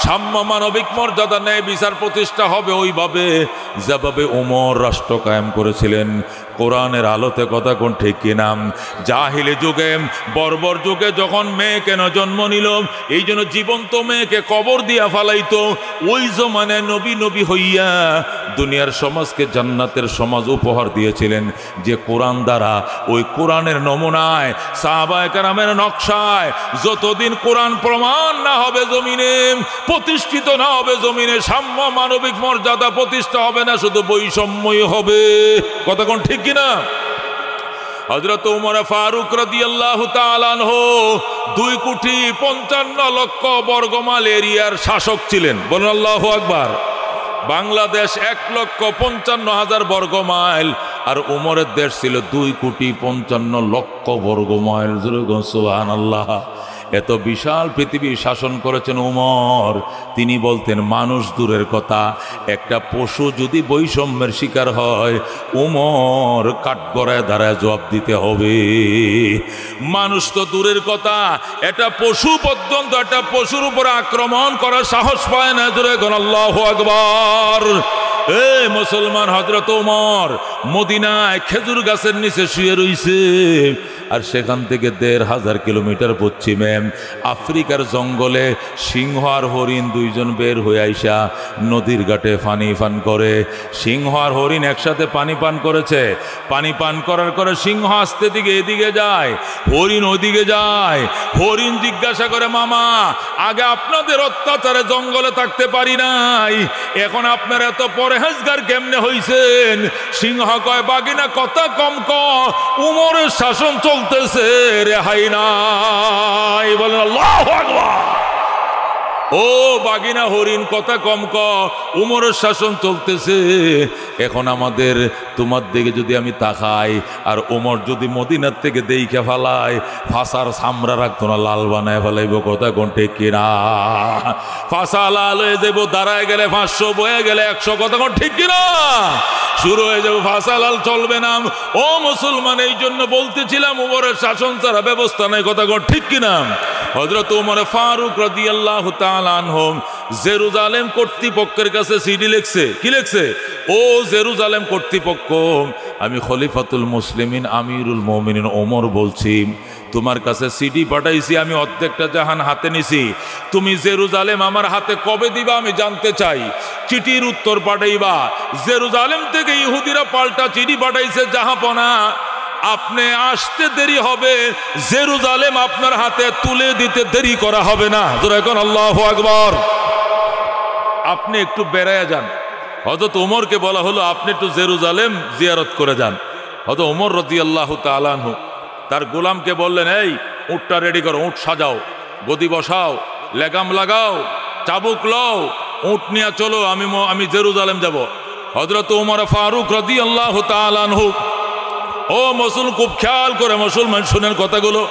সাম্য, মানবিক মর্যাদা, ন্যায় বিচার প্রতিষ্ঠা হবে ওইভাবে যেভাবে ওমর রাষ্ট্র কায়েম করেছিলেন কোরআনের আলোতে, কথা কোন ঠিক কিনা? জাহিলি যুগে, বর্বর যুগে যখন মেয়ে কেন জন্ম নিল, এই জন্য জীবন্ত মেয়েকে কবর দিয়া ফালাইতো। ওই জমানে নবী নবী হইয়া দুনিয়ার সমাজকে জান্নাতের সমাজ উপহার দিয়েছিলেন, যে কোরআন দ্বারা, ওই কোরআনের নমুনায়, সাহাবায়ে কেরামের নকশায়, যতদিন কোরআন প্রমাণ না হবে জমিনে, প্রতিষ্ঠিত না হবে জমিনে, সাম্য, মানবিক মর্যাদা প্রতিষ্ঠা হবে না, শুধু বৈষম্যই হবে, কথা কোন ঠিক কিনা? হযরত ওমর ফারুক রাদিয়াল্লাহু তাআলা আনহু 2,55,00,000 বর্গমাইল এরিয়ার শাসক ছিলেন, বলুন আল্লাহু আকবার। বাংলাদেশ 1,55,000 বর্গমাইল, আর ওমরের দেশ ছিল 2,55,00,000 বর্গমাইল। সুবহানাল্লাহ। এত বিশাল পৃথিবী শাসন করেছেন ওমর। তিনি বলতেন, মানুষ দূরের কথা, একটা পশু যদি বৈষম্যের শিকার হয়, ওমর কাঠগড়ায় দাঁড়ায় জবাব দিতে হবে। মানুষ তো দূরের কথা, একটা পশু পর্যন্ত একটা পশুর উপরে আক্রমণ করার সাহস পায় না। জোরে বলুন আল্লাহু আকবার। এই মুসলমান, হযরত ওমর মদিনায় খেজুর গাছের নিচে শুয়ে রইছে, আর সেখান থেকে ১,৫০০ কিলোমিটার পশ্চিমে আফ্রিকার জঙ্গলে সিংহ আর হরিণ দুইজন বের হয়ে আইসা নদীর ঘাটে পানি পান করে। সিংহ আর হরিণ একসাথে পানি পান করেছে। পানি পান করার পরে সিংহ আস্তে দিকে এদিকে যায়, হরিণ ওদিকে যায়। হরিণ জিজ্ঞাসা করে, মামা আগে আপনাদের অত্যাচারে জঙ্গলে থাকতে পারি নাই, এখন আপনারা এত পরহেজগার কেমনে হইছেন? সিংহ কয়, বাগিনা কথা কম ক, উমরের শাসন চলতেছে, রেহাই নাই। বলেন আল্লাহু আকবার। ও বাগিনা হরিণ কথা কম ক, উমরের শাসন চলতেছে। এখন আমাদের তোমার দিকে যদি আমি তাকাই আর উমর যদি মদিনার থেকে দেইখা ফেলায়, ফাঁসার সামরা রাখতো না, লাল বানায় ফেলাইব। কথা কোন ঠিক কিনা? ফাঁসা লাল হয়ে যাবো, দাঁড়ায় গেলে 500, বয়ে গেলে 100। কথা কোন ঠিক কিনা? শুরু হয়ে যাবো, ফাঁসা লাল চলবে না। ও মুসলমান, এই জন্য বলতেছিলাম উমরের শাসন ছাড়া ব্যবস্থা নাই। কথা কোন ঠিক কিনা? হযরত ওমর ফারুক রাদিয়াল্লাহু তাআলা আনহু জেরুজালেম কর্তৃপক্ষের কাছে সিডি লিখছে। কি লিখছে? ও জেরুজালেম কর্তৃপক্ষ, আমি খলিফাতুল মুসলিমিন আমিরুল মুমিনিন ওমর বলছি, তোমার কাছে সিডি পাঠাইছি, আমি অর্ধেকটা জাহান হাতে নিছি। তুমি জেরুজালেম আমার হাতে কবে দিবা আমি জানতে চাই। চিঠির উত্তর পাঠাইবা। জেরুজালেম থেকে ইহুদিরা পাল্টা চিঠি পাঠাইছে, জাহাপনা আপনি আসতে দেরি হবে, জেরুজালেম আপনার হাতে তুলে দিতে দেরি করা হবে না। জোরে এখন আল্লাহু আকবার। আপনি একটু বেড়ায়া যান। হযরত ওমরকে বলা হলো আপনি একটু জেরুজালেম জিয়ারত করে যান। হযরত ওমর রাদিয়াল্লাহু তাআলা আনহু তার গোলামকে বললেন, এই উটটা রেডি করো, উট সাজাও, গদি বসাও, লেগাম লাগাও, চাবুক লও, উট নিয়ে চলো, আমি জেরুজালেম যাব। হযরত ওমর ফারুক রাদিয়াল্লাহু তাআলা আনহু, ও মুসলমান খুব খেয়াল করে মুসলমান শুনেন কথাগুলো।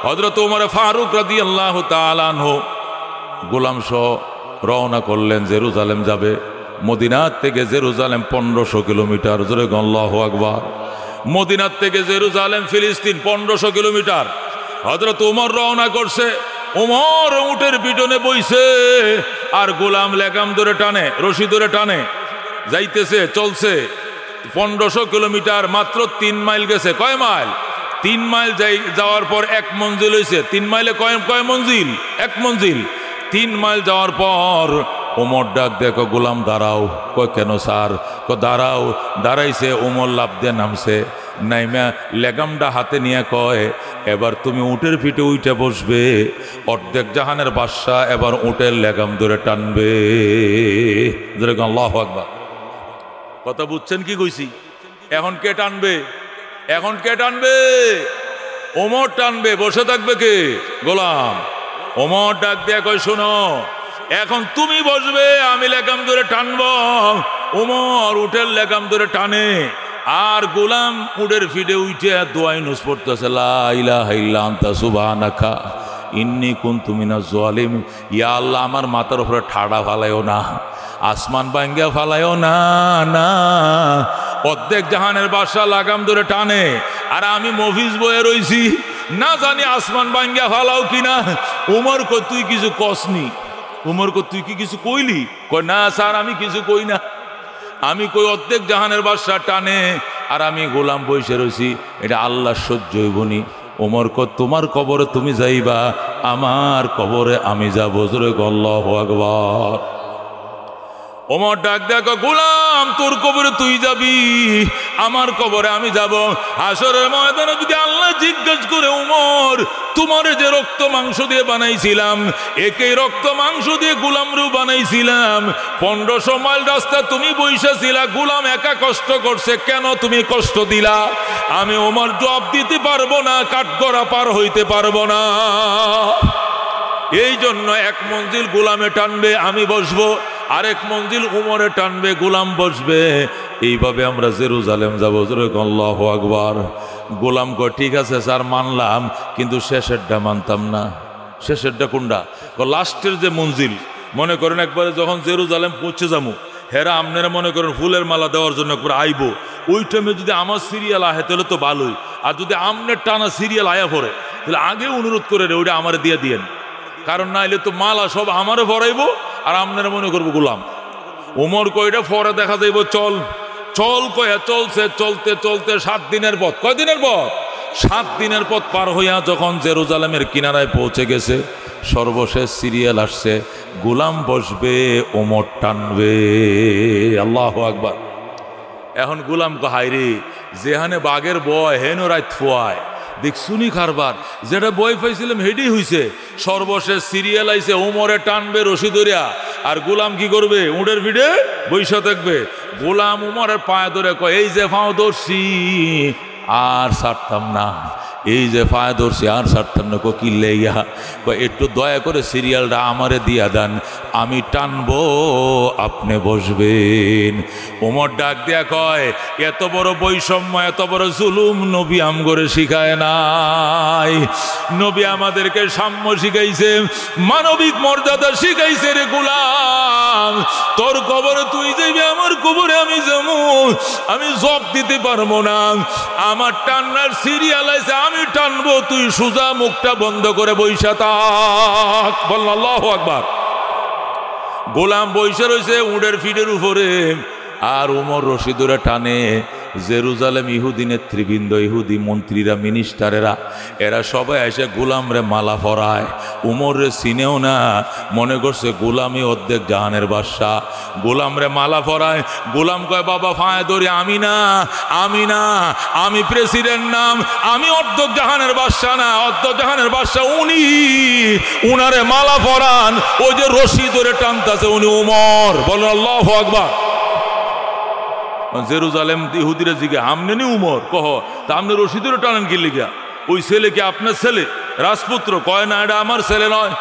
হযরত ওমর ফারুক রাদিয়াল্লাহু তাআলা আনহু গোলাম সহ রওনা করলেন, জেরুজালেম যাবে। মদিনার থেকে জেরুজালেম 1500 কিলোমিটার। জোরে আল্লাহু আকবার। মদিনার থেকে জেরুজালেম ফিলিস্তিন 1500 কিলোমিটার। হযরত ওমর রওনা করছে। ওমর উটের পিছনে বইছে আর গোলাম লেগাম ধরে টানে, রশি ধরে টানে, যাইতেছে, চলছে 1500 কিলোমিটার। মাত্র 3 মাইল গেছে। কয় মাইল? 3 মাইল যাওয়ার পর 1 মঞ্জিল হয়েছে। 3 মাইলে কয় মঞ্জিল? 1 মঞ্জিল। 3 মাইল যাওয়ার পর ওমর ডাক দেখো, গোলাম দাঁড়াও। কয় কেন স্যার? দাঁড়াও। দাঁড়াইছে। ওমর লাফ দিয়ে নামছে, নাইমা লেগামটা হাতে নিয়ে কয়, এবার তুমি উটের পিঠে উইটা বসবে, অর্ধেক জাহানের বাদশা এবার উটের লেগাম ধরে টানবে। আল্লাহু আকবার। কথা বুঝছেন কি কইছি? এখন কে টানবে? এখন কে টানবে? ওমর টানবে। বসে থাকবে কে? গোলাম। ওমর ডাক দিয়ে কয়, শোনো, এখন তুমি বসবে, আমি লেগাম ধরে টানবো। ওমর উটের লেগাম ধরে টানে আর গোলাম উটের ফিডে উঠে দোয়া নুস পড়তেছে, লা ইলাহা ইল্লা আনতা সুবহানাকা ইন্নী কুনতু মিনাজ জালিমিন। ইয়া আল্লাহ, আমার মাথার উপরে ঠাড়া ফালাইও না, আসমান ভাঙ্গা ফালাইও না। না, অর্ধেক জাহানের বাদশা লাগাম ধরে টানে আর আমি মফিজ বয়ে রইছি, না জানি আসমান ভাঙ্গা ফালাও কিনা। ওমর কই, তুই কিছু কসনি? ওমর কই, তুই কি কিছু কইলি? কই, না স্যার, আমি কিছু কই না। আমি কই অর্ধেক জাহানের বাদশা টানে আর আমি গোলাম বসে রইছি, এটা আল্লাহ সহ্য হইবনি। ওমর কই, তোমার কবরে তুমি যাইবা, আমার কবরে আমি যাব। জোরে আল্লাহু আকবার। ওমর ডাক দেখো, গোলাম তোর কবরে তুই যাবি, আমার কবরে আমি যাব। হাসরের ময়দানে যদি আল্লাহ জিজ্ঞেস করে, ওমর তোমার যে রক্ত মাংস দিয়ে বানাইছিলাম, একই রক্ত মাংস দিয়ে গোলামরু বানাইছিলাম, 1500 মাইল রাস্তা তুমি বইসেছিলা, গোলাম একা কষ্ট করছে, কেন তুমি কষ্ট দিলা? আমি ওমর জবাব দিতে পারবো না, কাঠগড়া পার হইতে পারবো না। এই জন্য 1 মঞ্জিল গোলামে টানবে, আমি বসবো, আরেক মঞ্জিল উমরে টানবে, গোলাম বসবে। এইভাবে আমরা জেরুজালেম যাবো। আল্লাহু আকবার। গোলাম কয়, ঠিক আছে স্যার, মানলাম, কিন্তু শেষেরটা মানতাম না। শেষেরটা কোনটা? লাস্টের যে মঞ্জিল, মনে করেন একবারে যখন জেরুজালেম পৌঁছে যাবো, হেরা আপনারা মনে করেন ফুলের মালা দেওয়ার জন্য একবার আইবো, ওই টাইমে যদি আমার সিরিয়াল আহে তাহলে তো ভালোই। আর যদি আমনের টানা সিরিয়াল আয়া পড়ে, তাহলে আগে অনুরোধ করে রে ওইটা আমার দিয়ে দিয়েন, কারণ না এলে তো মালা সব আমারে ভরাইবো আর আপনারা মনে করবো গোলাম। ওমর কয়টা পরে দেখা যাইব, চল চল কয়া চলছে, চলতে চলতে 7 দিনের পথ। কয় দিনের পথ? 7 দিনের পথ পার হইয়া যখন জেরুজালেমের কিনারায় পৌঁছে গেছে, সর্বশেষ সিরিয়াল আসছে, গোলাম বসবে, ওমর টানবে। আল্লাহু আকবার। এখন গোলাম কো হাইরে, যেহানে বাঘের বয় হেন রাত ফোয়ায় দেখছুনি কারবার, যেটা বই পাইছিলাম হেডি হইছে। সর্বশেষ সিরিয়াল আইছে, ওমরে টানবে রশি ধরিয়া, আর গোলাম কি করবে? উঁটের ভিড়ে বৈশা থাকবে। গোলাম উমরের পায়ে ধরে কয়, এই যে ফাও ধরছি আর ছাড়তাম না, এই যে পায়ে ধরছি আর ছাড়তাম না। কি লেগা? একটু দয়া করে সিরিয়ালটা আমারে দিয়া দেন, আমি টানবো, আপনি বসবেন। ওমর ডাক দিয়া কয়, এত বড় বৈষম্য, এত বড় জুলুম নবী আমগরে শিখায় নাই। নবী আমাদেরকে সাম্য শিখাইছে, মানবিক মর্যাদা শিখাইছে। রে গোলাম, তোর কবরে তুই যাইবি, আমার কবরে আমি যাবো, আমি জব দিতে পারবো না। আমার টান্নার সিরিয়াল আছে, আমি টানবো, তুই সোজা মুখটা বন্ধ করে বৈশা থাক। বল আল্লাহু আকবার। গোলাম বৈশা রয়েছে উটের ফিটের উপরে, আর ওমর রশি ধরে টানে। জেরুজালেম ইহুদি নেতৃবৃন্দ, ইহুদি মন্ত্রীরা, মিনিস্টারেরা, এরা সবাই এসে গোলামরে মালা পরায়। উমরে চিনেও না, মনে করছে গোলামই অর্ধেক জাহানের বাদশা। গোলামরে মালা পরায়। গোলাম কয়, বাবা ফায় ধরি, আমি না, আমি না, আমি প্রেসিডেন্ট নাম, আমি অর্ধেক জাহানের বাদশা না, অর্ধেক জাহানের বাদশা উনি। উনারে মালা পরান, ওই যে রশি ধরে টানতেছে উনি উমর। বলেন আল্লাহু আকবার। জেরুজালেম ইহুদিরা জিগে, আমনে নি উমর? কহ, তা আপনি রশি ধরে টানেন কি লিগা? ওই ছেলে কি আপনার ছেলে, রাজপুত্র? কয় না, এটা আমার ছেলে নয়,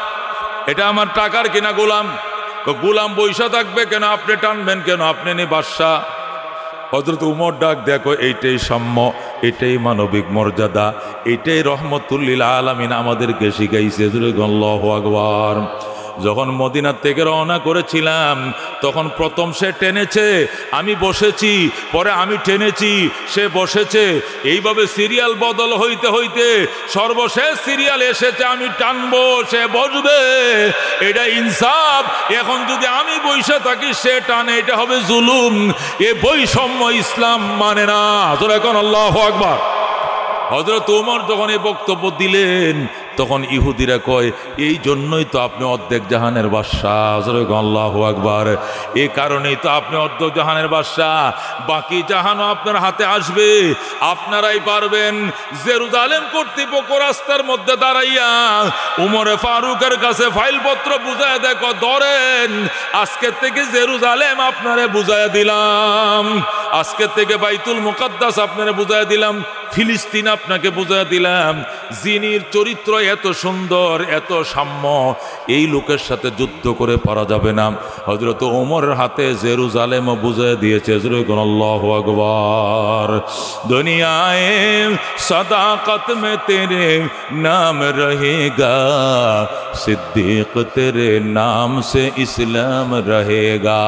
এটা আমার টাকার কিনা গোলাম। গোলাম বৈশা থাকবে কেন? আপনি টানবেন কেন? আপনি নি বাদশা। হযরত উমর ডাক দেখো, এইটাই সাম্য, এটাই মানবিক মর্যাদা, এটাই রহমতুল্লিল আলামিন আমাদেরকে শিখাইছে। আল্লাহু আকবার। যখন মদিনার থেকে রওনা করেছিলাম, তখন প্রথম সে টেনেছে, আমি বসেছি, পরে আমি টেনেছি, সে বসেছে। এইভাবে সিরিয়াল বদল হইতে হইতে সর্বশেষ সিরিয়াল এসেছে, আমি টানবো, সে বসবে। এটা ইনসাফ। এখন যদি আমি বৈশা থাকি, সে টানে, এটা হবে জুলুম। এ বৈষম্য ইসলাম মানে না। তোরা এখন আল্লাহু আকবার। হযরত ওমর যখন এই বক্তব্য দিলেন, তখন ইহুদিরা কয়, এই জন্যই তো আপনি অর্ধেক জাহানের বাদশা। আল্লাহু আকবার। এই কারণেই তো আপনি অর্ধেক জাহানের বাদশা। বাকি জাহানও আপনার হাতে আসবে, আপনারাই পারবেন। জেরুজালেম কর্তৃপক্ষ রাস্তার মধ্যে দাঁড়াইয়া উমরে ফারুকের কাছে ফাইলপত্র বুঝায় দেখো, ধরেন, আজকের থেকে জেরুজালেম আপনারে বুঝায় দিলাম, আজকের থেকে বাইতুল মুকাদ্দাস আপনারে বুঝায় দিলাম, ফিলিস্তিন আপনাকে বুঝায় দিলাম। যিনির চরিত্র এত সুন্দর, এত সাম্য, এই লোকের সাথে যুদ্ধ করে পারা যাবে না। হযরত ওমরের হাতে জেরুজালেমও বুঝায় দিয়েছে। আল্লাহু আকবার। দুনিয়ায়ে সদাকত মে তেরে নাম রহেগা, সিদ্দিক তেরে নাম সে ইসলাম রহেগা।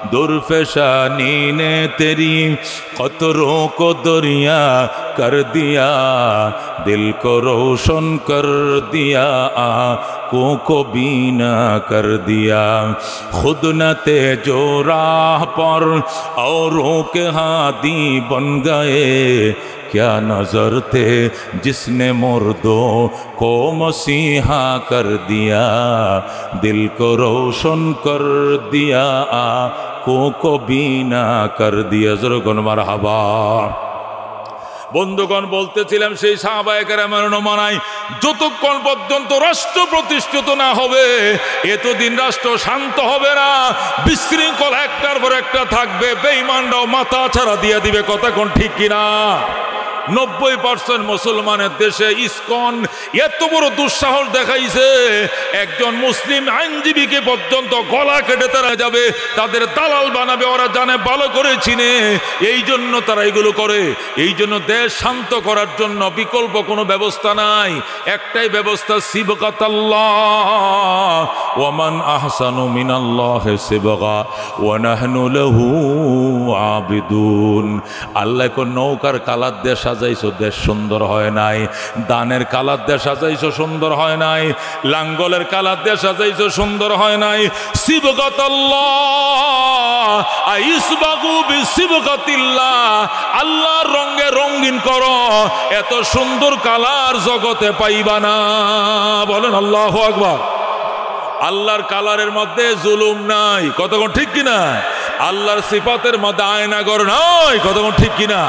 दुर्फशानी ने तेरी कतरों को दरिया कर दिया, दिल को रोशन कर दिया, आँखों को बीना कर दिया। खुद न थे जो राह पर औरों के हादी बन गए, क्या नजर थे जिसने मुर्दों को मसीहा कर दिया, दिल को रोशन कर दिया, आँखों को बीना कर दिया। ज़रूर मरहबा। বন্ধুগণ, বলতেছিলাম সেই সাহাবায়ে কেরামের নমুনায় যতক্ষণ পর্যন্ত রাষ্ট্র প্রতিষ্ঠিত না হবে, এতদিন রাষ্ট্র শান্ত হবে না। বিশৃঙ্খল একটার পর একটা থাকবে, বেঈমানরাও মাথা ছাড়া দিয়ে দিবে। কথা কোন ঠিক কিনা? 90% মুসলমানের দেশে ইসকন এত বড় দুঃসাহস দেখাইছে, একজন মুসলিম আইনজীবীকে পর্যন্ত গলা কেটে তারা যাবে, তাদের দালাল বানাবে। ওরা জানে ভালো করে চিনে, এই জন্য তারা এগুলো করে। এই জন্য দেশ শান্ত করার জন্য বিকল্প কোনো ব্যবস্থা নাই, একটাই ব্যবস্থা, সিবগাতাল্লাহ। ওয়ামান আহসানু মিনাল্লাহি সিবগা ওয়া নাহনু লাহু আবিদুন। আল্লাহ কোন নৌকার কালার দিয়ে সাজাইছো দেশ সুন্দর হয় নাই, দানের কালার দিয়ে সাজাইছো সুন্দর হয় নাই, লাঙ্গলের কালার দিয়ে সাজাইছো সুন্দর হয় নাই। সিবগাতাল্লাহ আইসবাগু বিসিবগাতিল্লাহ, আল্লাহর রঙে রঙিন করো, এত সুন্দর কালার জগতে পাইবা না। বলেন আল্লাহু আকবার। আল্লাহর কালারের মধ্যে জুলুম নাই, কতক্ষণ ঠিক কিনা? আল্লাহর সিফাতের মধ্যে আয়নাগর নাই, কতক্ষণ ঠিক কিনা?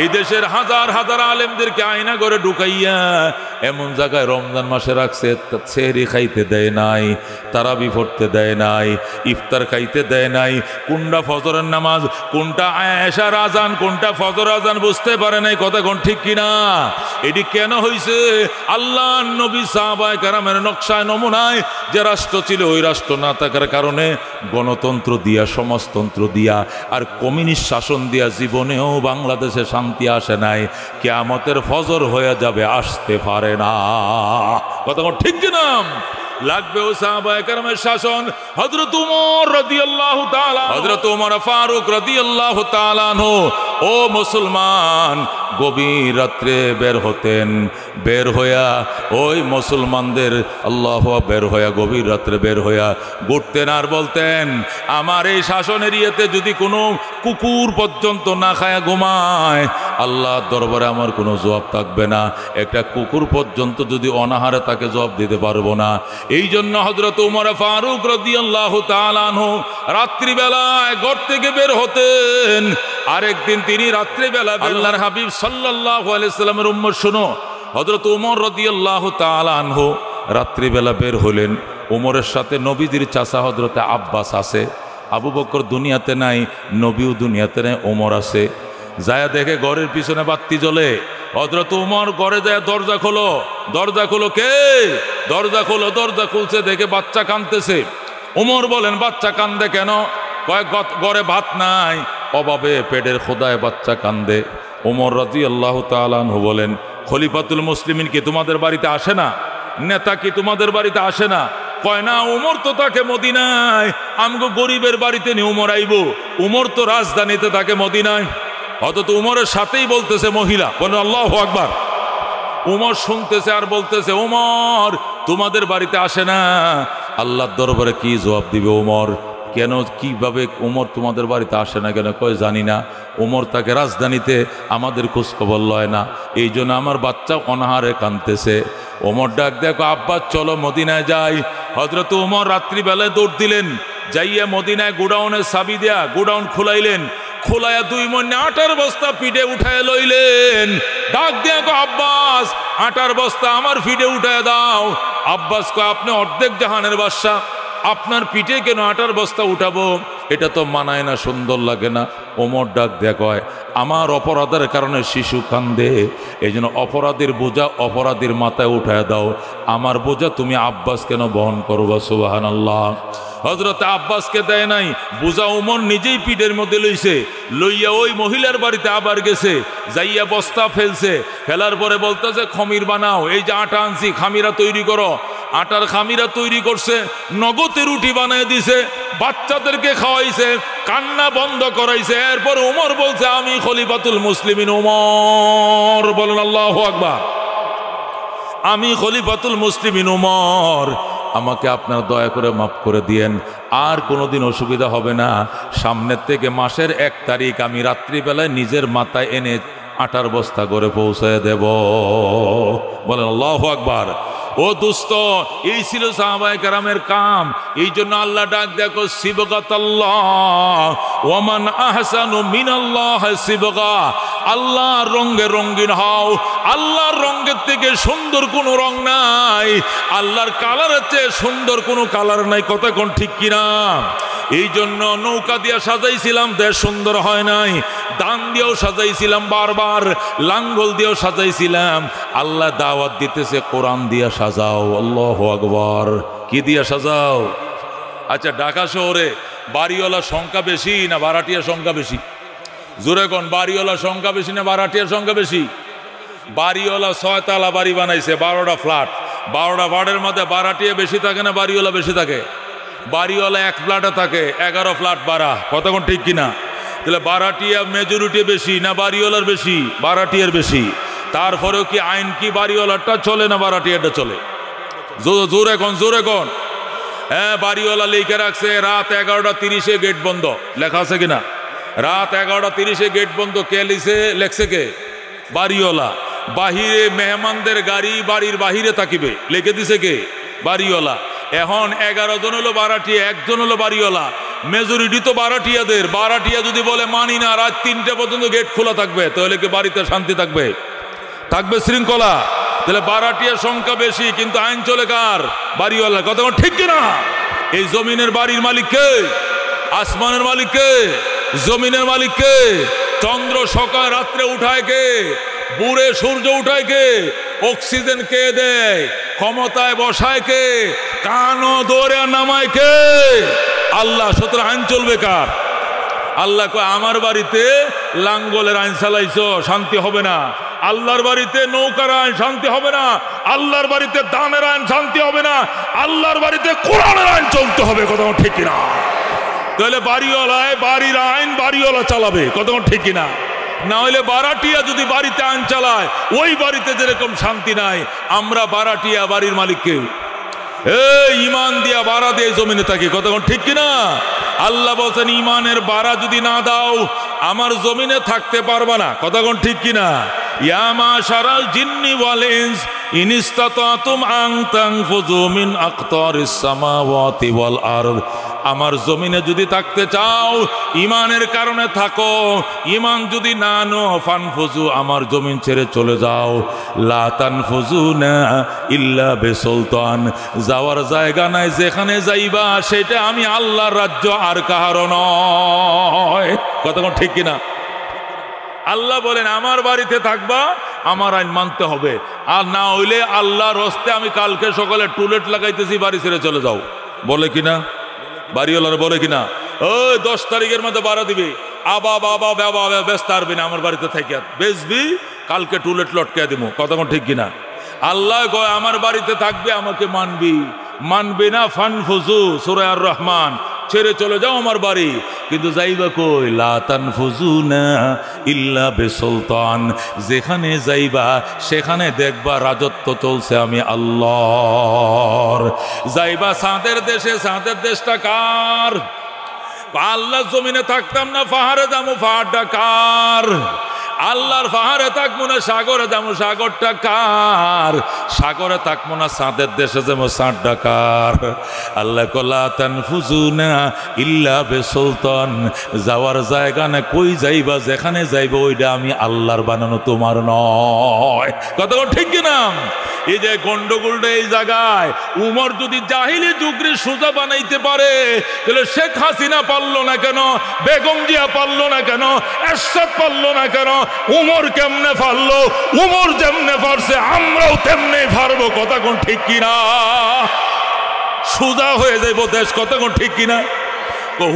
এই দেশের হাজার হাজার আলেমদেরকে আয়না করে ঢুকাইয়া এমন জায়গায় রমজান মাসে রাখছে, সেহরি খাইতে দেয় নাই, তারাবি পড়তে দেয় নাই, ইফতার খাইতে দেয় নাই, কোনটা ফজরের নামাজ, কোনটা আয়েশার আজান, কোনটা ফজর আজান বুঝতে পারে নাই, কতক্ষণ ঠিক কিনা? এটি কেন হয়েছে? আল্লাহ নবী সাহাবায়ে কেরামের নকশায় নমুনায় যে রাষ্ট্র ছিল ওই রাষ্ট্র না থাকার কারণে গণতন্ত্র দিয়া, সমাজতন্ত্র দিয়া আর কমিউনিস্ট শাসন দিয়া জীবনেও বাংলাদেশে শান্তি আসে নাই। কিয়ামতের ফজর হয়ে যাবে, আসতে পারে না। কথা ঠিক কিনা? লাগবে ও সাহাবায়ে কেরামের শাসন। হযরত ওমর রাদিয়াল্লাহু তাআলা, হযরত ওমর ফারুক রাদিয়াল্লাহু তাআলা আনহু ও মুসলমান গভীর রাত্রে বের হতেন, বের হইয়া ওই মুসলমানদের আল্লাহু বের হইয়া গভীর রাত্রে বের হইয়া ঘুরতেন আর বলতেন, আমার এই শাসন এরিয়াতে যদি কোনো কুকুর পর্যন্ত না খায়া ঘুমায়, আল্লাহর দরবারে আমার কোনো জবাব থাকবে না। একটা কুকুর পর্যন্ত যদি অনাহারে তাকে জবাব দিতে পারবো না। এই জন্য হযরত ওমর ফারুক রাদিয়াল্লাহু তাআলা আনহু রাত্রিবেলায় ঘর থেকে বের হতেন। আরেকদিন তিনি রাত্রিবেলা আল্লাহর হাবিব সাল্লাল্লাহু আলাইহি সাল্লামের উম্মত, শুনো, হযরত ওমর রাদিয়াল্লাহু তাআলা আনহু রাত্রিবেলা বের হলেন। ওমরের সাথে নবীজির চাচা হযরত আব্বাস আছে। আবু বকর দুনিয়াতে নাই, নবীও দুনিয়াতে নাই, ওমর আছে। যায় দেখে ঘরের পিছনে বাতি জ্বলে। হযরত ওমর ঘরে যায়, দরজা খোলো, দরজা খোলো, কে? দরজা খোলো। দরজা খুলছে, দেখে বাচ্চা কাঁদতেছে। ওমর বলেন, বাচ্চা কান্দে কেন? কয়েক ঘরে ভাত নাই, অভাবে পেটের খোদায় বাচ্চা কান্দে। ওমর রাদিয়াল্লাহু তাআলা আনহু বলেন, খলিফাতুল মুসলিমিন কি তোমাদের বাড়িতে আসে না? নেতা কি তোমাদের বাড়িতে আসে না? কয় না, উমর তো তাকে মদিনায়, আমগো গরিবের বাড়িতে নিয়ে উমর আইব। উমর তো রাজধানীতে তাকে মদিনায়। অথচ উমরের সাথেই বলতেছে মহিলা, বলেন আল্লাহু আকবার। উমর শুনতেছে আর বলতেছে, উমর তোমাদের বাড়িতে আসে না। আল্লাহর দরবারে কি জবাব দিবে উমর? কেন, কিভাবে উমর তোমাদের বাড়িতে আসে না কেন? কয় জানি না। উমর তাকে রাজধানীতে, আমাদের খোঁজখবর লয় না, এই জন্য আমার বাচ্চা অনাহারে কাঁদতেছে। ওমর ডাক দেখো, আব্বাস চলো মদিনায় যাই। হযরত ওমর রাত্রিবেলায় দৌড় দিলেন, যাইয়া মদিনায় গোডাউনের চাবি দেয়া গোডাউন খুলাইলেন। খোলাইয়া 2 মণ আটার বস্তা পিঠে উঠায় লইলেন। ডাক দেখো, আব্বাস আটার বস্তা আমার পিঠে উঠায় দাও। আব্বাস কয়, আপনি অর্ধেক জাহানের বাদশা, আপনার পিঠে কেন আটার বস্তা উঠাবো? এটা তো মানায় না, সুন্দর লাগে না। ওমর ডাক দেয়া কয়, আমার অপরাধের কারণে শিশু কান্দে, এই জন্য অপরাধীর বোঝা অপরাধীর মাথায় উঠায় দাও। আমার বোঝা তুমি আব্বাস কেন বহন করবা? সুবহানাল্লাহ। হযরত আব্বাসকে দেয় নাই, বোঝা ওমর নিজেই পিঠের মধ্যে লইছে। লইয়া ওই মহিলার বাড়িতে আবার গেছে, যাইয়া বস্তা ফেলছে। ফেলার পরে বলতেছে, খমির বানাও, এই যে আটা আনছি, খামিরা তৈরি করো। আটার খামিরা তৈরি করছে, নগদে রুটি বানিয়ে দিছে, বাচ্চাদেরকে খাওয়াইছে, কান্না বন্ধ করাইছে। এরপর ওমর বলছে, আমি খলিফাতুল মুসলিমিন ওমর। বলেন আল্লাহু আকবার। আমি খলিফাতুল মুসলিমিন ওমর, আমাকে আপনার দয়া করে মাফ করে দিয়েন, আর কোনোদিন অসুবিধা হবে না। সামনের থেকে মাসের 1 তারিখ আমি রাত্রিবেলায় নিজের মাথায় এনে আটার বস্তা করে পৌঁছায় দেব। বলেন আল্লাহু আকবার। ও দোস্ত, এই ছিল সাহাবায়ে কেরামের কাম। এই জন্য আল্লাহ ডাক দেখো, সিবগাতাল্লাহ ওয়া মান আহসানু মিনাল্লাহ সিবগা। আল্লাহর রঙে রঙিন হও। আল্লাহর রঙের থেকে সুন্দর কোনো রং নাই, আল্লাহর কালারের চেয়ে সুন্দর কোনো কালার নাই। কথা কোন ঠিক কিনা? এই জন্য নৌকা দিয়া সাজাইছিলাম, দেশ সুন্দর হয় নাই। দান দিয়েও সাজাইছিলাম, বারবার লাঙ্গল দিয়েও সাজাইছিলাম। আল্লাহ দাওয়াত দিতেছে, কোরআন দিয়া সাজাও। আল্লাহু আকবার। কি দিয়া সাজাও? আচ্ছা, ঢাকা শহরে বাড়িওয়ালার সংখ্যা বেশি না ভাড়াটিয়ার সংখ্যা বেশি? জোরে কোন, বাড়িওয়ালার সংখ্যা বেশি না ভাড়াটিয়ার সংখ্যা বেশি? বাড়িওয়ালা 6 তলা বাড়ি বানাইছে, 12টা ফ্ল্যাট। 12টা ফ্ল্যাটের মধ্যে ভাড়াটিয়া বেশি থাকে না বাড়িওয়ালা বেশি থাকে? বাড়িওয়ালা 1 ফ্ল্যাটে থাকে, 11 ফ্ল্যাট ভাড়া। কতক্ষণ ঠিক কিনা? তাহলে বারাটিয়া মেজরিটি বেশি না বাড়িওয়ালার বেশি? বারাটিয়ার বেশি। তারপরেও কি আইন কি বাড়িওয়ালারটা চলে না বারাটিয়ারটা চলে? জোরে কোন, জোরে কোন। হ্যাঁ, বাড়িওয়ালা লিখে রাখছে রাত 11:30 গেট বন্ধ, লেখা আছে কিনা? রাত 11:30 গেট বন্ধ। কে লেখছে? কে? বাড়িওয়ালা। বাহিরে মেহমানদের গাড়ি বাড়ির বাহিরে থাকিবে, লিখে দিছে কে? বাড়িওয়ালা। এখন 11 জন হলো বারাটিয়া, একজন হলো বাড়িওয়ালা। মেজরিটি তো বারাটিয়াদের। বারাটিয়া যদি বলে মানি না, রাত 3টে পর্যন্ত গেট খোলা থাকবে, তাহলে কি বাড়িতে শান্তি থাকবে? থাকবে শৃঙ্খলা? তাহলে বারাটিয়ার সংখ্যা বেশি, কিন্তু আইন চলে কার? বাড়িওয়ালা। কথা ঠিক কিনা? এই জমিনের বাড়ির মালিক কে? আসমানের মালিক কে? জমিনের মালিক কে? চন্দ্র সকাল রাত্রে উঠায় কে? বুড়ে সূর্য উঠায় কে? অক্সিজেন কে দেয়? ক্ষমতায় বসায় কে? কানো দৌড়ে নামায় কে? আল্লাহ। সুতরাং আইন চলবে কার? আল্লাহ কয় আমার বাড়িতে লাঙ্গলের আইন চালাইছো, শান্তি হবে না। আল্লাহর বাড়িতে নৌকার আইন, শান্তি হবে না। আল্লাহর বাড়িতে দানের আইন, শান্তি হবে না। আল্লাহর বাড়িতে কোরআনের আইন চলতে হবে। কথা ঠিক কিনা? তাহলে বাড়িওয়ালায় বাড়ির আইন বাড়িওয়ালা চালাবে। কথা ঠিক কিনা? না হলে বারাটিয়া যদি বাড়িতে আইন চালায়, ওই বাড়িতে যেরকম শান্তি নাই। আমরা বারাটিয়া বাড়ির মালিককে ইমান দিয়া বাড়া দিয়ে জমিনে থাকি। কতক্ষণ ঠিক কিনা? আল্লাহ বলছেন ইমানের বাড়া যদি না দাও আমার জমিনে থাকতে পারবা না। কতক্ষণ ঠিক কিনা? ইয়া মাশারাল জিন্নি ওয়াল ইনস ইন ইসতাতাতুম আন তানফুযু মিন আকতারিস সামাওয়াতি ওয়াল আরদ। আমার জমিনে যদি থাকতে চাও ইমানের কারণে থাকো, ইমান যদি না নো ফানফুজু, আমার জমিন ছেড়ে চলে যাও। লা তানফুজুনা ইল্লা বিসুলতান, যাওয়ার জায়গা নাই, যেখানে যাইবা সেটা আমি আল্লাহর রাজ্য, আর কাহারও নয়। কতক্ষণ ঠিক কিনা? আল্লাহ বলেন আমার বাড়িতে থাকবা, আমার আইন মানতে হবে, আর না হইলে আল্লাহর হস্তে আমি কালকে সকালে টুলেট লাগাইতেছি, বাড়ি ছেড়ে চলে যাও। বলে কিনা? বাড়িওয়ালারা বলে কিনা? ওই 10 তারিখের মধ্যে বাড়া দিবি, আবা বাবা বাবা ব্যস্ত পারবি না, আমার বাড়িতে থেকে বেচবি, কালকে টুলেট লটকে দিব। কতক্ষণ ঠিক কিনা? আল্লাহ কয় আমার বাড়িতে থাকবে, আমাকে মানবি, মানবি না ফানফুজু সূরা আর রহমান, ছেড়ে চলে যাও আমার বাড়ি। কিন্তু যাইবা কই? লা তানফুজুনা ইল্লা বিসুলতান, যেখানে যাইবা সেখানে দেখবা রাজত্ব চলছে আমি আল্লাহর। যাইবা চাঁদের দেশে, চাঁদের দেশটা কার? আল্লাহ জমিনে থাকতাম না, পাহাড়ে যাবো, পাহাড়টা কার? আল্লাহর পাহাড়ে থাকবো না, সাগরে যাবো, সাগরটা কার? সাগরে থাকবো না, চাঁদের দেশে যাবো, চাঁদটা কার? আল্লাহ লা তানফুজুনা ইল্লা বিসুলতান, যাওয়ার জায়গা না, কই যাইবা, যেখানে যাইবা ওইটা আমি আল্লাহর বানানো, তোমার নয়। কতক্ষণ ঠিক কিনা? এই যে গন্ডগোলটা এই জায়গায়, উমর যদি জাহিলি যুগরে সোজা বানাইতে পারে, তাহলে শেখ হাসিনা পারলো না কেন? বেগম জিয়া পারলো না কেন? এরশাদ পারলো না কেন? উমর কেমনে পারলো? উমর যেমনে পারছে আমরাও তেমনি পারবো। কতক্ষণ ঠিক কিনা? সোজা হয়ে যাইব দেশ। কতক্ষণ ঠিক কিনা?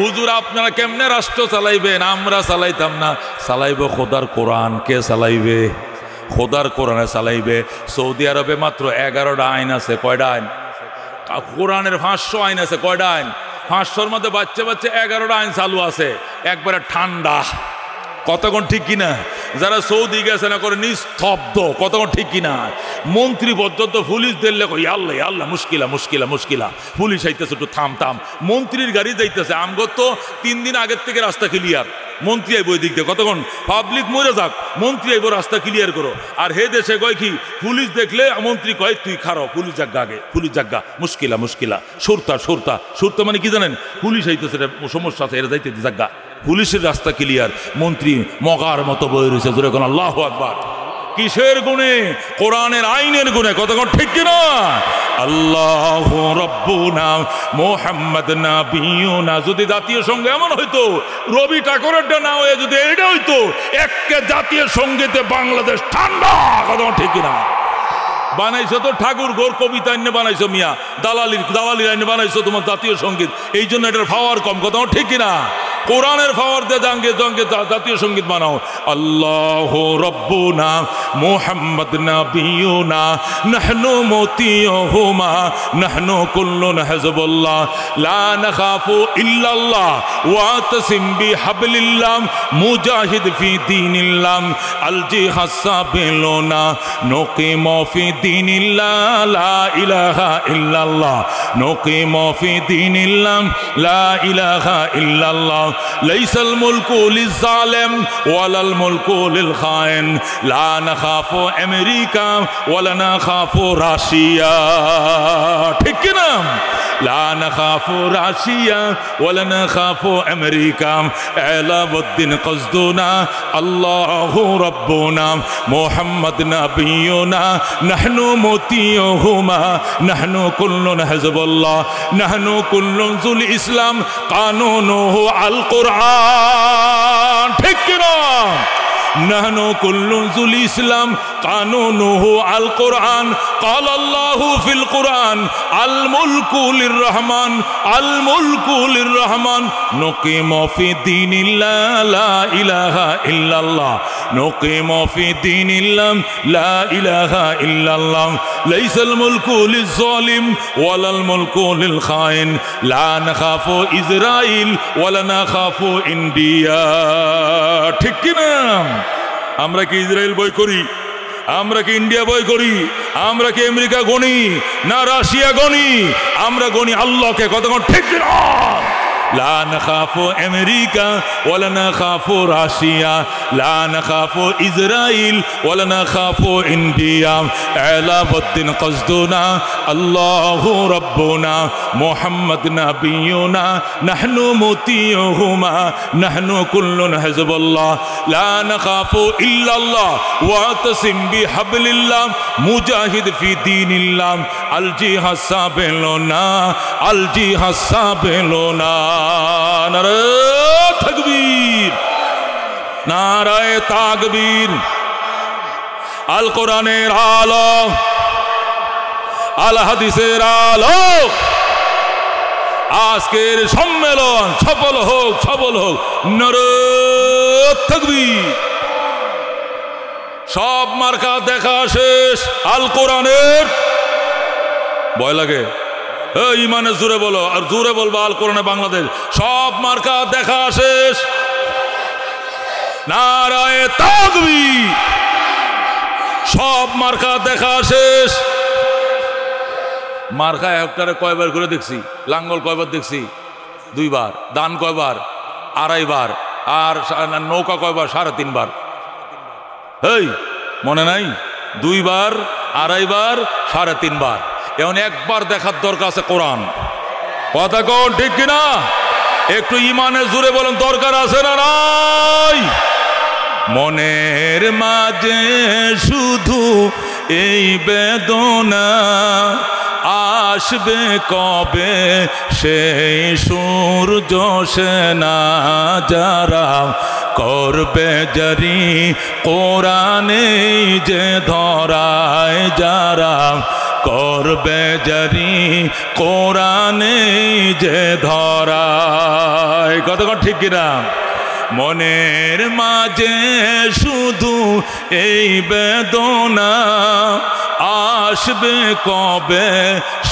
হুজুর আপনারা কেমনে রাষ্ট্র চালাইবেন? আমরা চালাইতাম না, চালাইব খোদার কোরআন। কে চালাইবে? খোদার কোরআনে চালাইবে। সৌদি আরবে মাত্র 11টা আইন আছে। কয়টা আইন? কোরআনের 500 আইন আছে। কয়টা আইন? 500-র মধ্যে বাচ্চা বাচ্চা 11টা আইন চালু আছে, একবারে ঠান্ডা। কতক্ষণ ঠিক কিনা? যারা সৌদি গেছে না করে নিস্তব্ধ। কতক্ষণ ঠিক কিনা? মন্ত্রী পর্যন্ত পুলিশ দিলে কই আল্লাহ আল্লাহ মুশকিলা মুশকিলা মুশকিলা, পুলিশ আইতেছে, একটু থাম থাম। মন্ত্রীর গাড়ি যাইতেছে, আমগো তো 3 দিন আগের থেকে রাস্তা ক্লিয়ার, মন্ত্রী আইব ওই দিক দিয়ে। কতক্ষণ? পাবলিক মরে যাক, মন্ত্রী আইব রাস্তা ক্লিয়ার করো। আর হে দেশে কয় কি, পুলিশ দেখলে মন্ত্রী কয় তুই খারাপ, পুলিশ জাগা আগে, পুলিশ জাগা, মুশকিলা মুশকিলা, সুরতা সুরতা। সুরতা মানে কি জানেন? পুলিশ আইতেছে, সমস্যা আছে, এরা যাইতে জাগা। পুলিশের রাস্তা ক্লিয়ার, মন্ত্রী মগার মতো বই রয়েছে। জোরে কোন আল্লাহু আকবার। কিসের গুণে? কোরআনের আইনের গুণে। কতক্ষণ ঠিক কিনা? আল্লাহু রাব্বুনা মুহাম্মাদ নাবিয়ুনা। যদি জাতীয় সঙ্গীত এমন হইতো, রবি ঠাকুরেরটা না হয়ে যদি এটা হইতো, একে জাতীয় সঙ্গীতে বাংলাদেশ ঠান্ডা। কতক্ষণ ঠিক কিনা? বানাইছো তো ঠাকুর গোর কবিতা এনে বানাইছো, মিয়া দালালির আইনে বানাইছো তোমার জাতীয় সঙ্গীত, এই জন্য এটার পাওয়ার কম। কতক্ষণ ঠিক কিনা? কোরআনের পাওয়ার দিয়ে জঙ্গে জঙ্গে জাতীয় সঙ্গীত বানাও। আল্লাহু রাব্বুনা মুহাম্মদ নবিয়ুনা নাহনু মুতিয়ুহুমা নাহনু কুল্লুন হিজবুল্লাহ লা নাখাফু ইল্লাল্লাহ ওয়াতাসিম বিহাবলিল্লাহ মুজাহিদ ফি দীনিল্লাহ আল জিহাদ সাবিলুনা নুকিমু ফি দীনিল্লাহ লা ইলাহা ইল্লাল্লাহ নুকিমু ফি দীনিল্লাহ লা ইলাহা ইল্লাল্লাহ লাইসাল মুলকু লিয-যালিম ওয়ালাল মুলকু লিল-খাইন লা নাখাফু আমেরিকা ওয়ালা নাখাফু রাশিয়া ঠিক কি না লা নাখাফু রাশিয়া ওয়ালা নাখাফু আমেরিকা আলাউদ্দিন কসদুনা আল্লাহু রাব্বুনা মুহাম্মদ নবিয়ুনা নাহনু মুতিয়ুহুমা নাহনু কুল্লুন হিজবুল্লাহ নাহনু কুল্লুন যুল ইসলাম কানুনুহু আল কুরআন ঠিক কি না নাহনু কুল্লুন যুল ইসলাম কানুনুহু আল কুরআন قال الله في القرآن الملك للرحمن الملك للرحمن نقيم في دين الله لا إله إلا الله نقيم في دين الله لا إله إلا الله ليس الملك للظالم ولا الملك للخائن لا نخاف إسرائيل ولا نخاف إنديا ঠিক কি না আমরা কি ইসরায়েল ভয় করি আমরা কি ইন্ডিয়া ভয় করি আমরা কি আমেরিকা গনি না রাশিয়া গনি আমরা গনি আল্লাহকে কতক্ষণ ঠিক না لا نخاف أمريكا ولا نخاف روسيا لا نخاف إسرائيل ولا نخاف إنديا علاوة قصدنا الله ربنا محمد نبينا نحن مطيعهما نحن كل حزب الله لا نخاف إلا الله واعتصم بحبل الله مجاهد في دين الله الجهاد سابلنا الجهاد سابلنا নারে তাকবীর নারায়ে তাকবীর আল কোরআনের আলো আল হাদিসের আলো আজকের সম্মেলন সফল হোক নারে তাকবীর সব মার্কা দেখা শেষ আল কোরআনের ভয় লাগে ইমানে জোরে বলো আর জোরে বলবো আল কোরআনে বাংলাদেশ সব মার্কা দেখা শেষ নারায়ে তাকবীর সব মার্কা দেখা শেষ মার্কা একটারে কয়বার করে দেখছি লাঙ্গল কয়বার দেখছি দুইবার দান কয়বার আড়াইবার আর নৌকা কয়বার 3.5 বার এই মনে নাই দুইবার আড়াইবার 3.5 বার এখন একবার দেখার দরকার আছে কোরআন কথা কোন ঠিক কিনা একটু ইমানের জোরে বলেন দরকার আছে না নাই মনের মাঝে শুধু এই বেদনা আসবে কবে সেই সূর্য সেনা যারা করবে জারি কোরআনে যে ধরায় যারা করবে জারি কোরআনে যে ধরায় কতক্ষণ ঠিক কিনা মনের মাঝে শুধু এই বেদনা আসবে কবে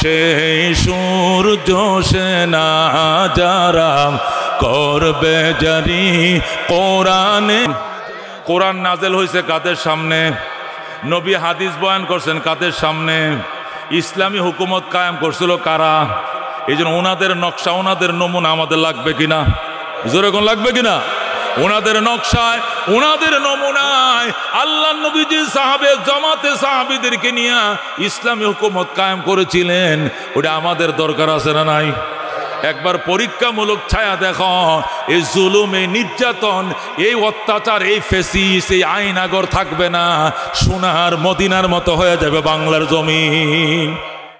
সেই সূর্য সেনা যারা করবে জারি কোরআনে কোরআন নাজেল হয়েছে কাদের সামনে নবী হাদিস বয়ান করছেন কাদের সামনে ইসলামী হুকুমত কায়েম করছিল কারা এই জন্য ওনাদের নকশা ওনাদের নমুনা আমাদের লাগবে কিনা জোরে কোন লাগবে কিনা ওনাদের নকশায় ওনাদের নমুনায় আল্লাহ নবীজি সাহাবে জামাতে সাহাবীদেরকে নিয়ে ইসলামী হুকুমত কায়েম করেছিলেন ওটা আমাদের দরকার আছে না নাই একবার পরীক্ষামূলক ছায়া দেখো এই জুলুম এই নির্যাতন এই অত্যাচার এই ফেসিস এই আইনাগর থাকবে না সোনার মদিনার মতো হয়ে যাবে বাংলার জমিন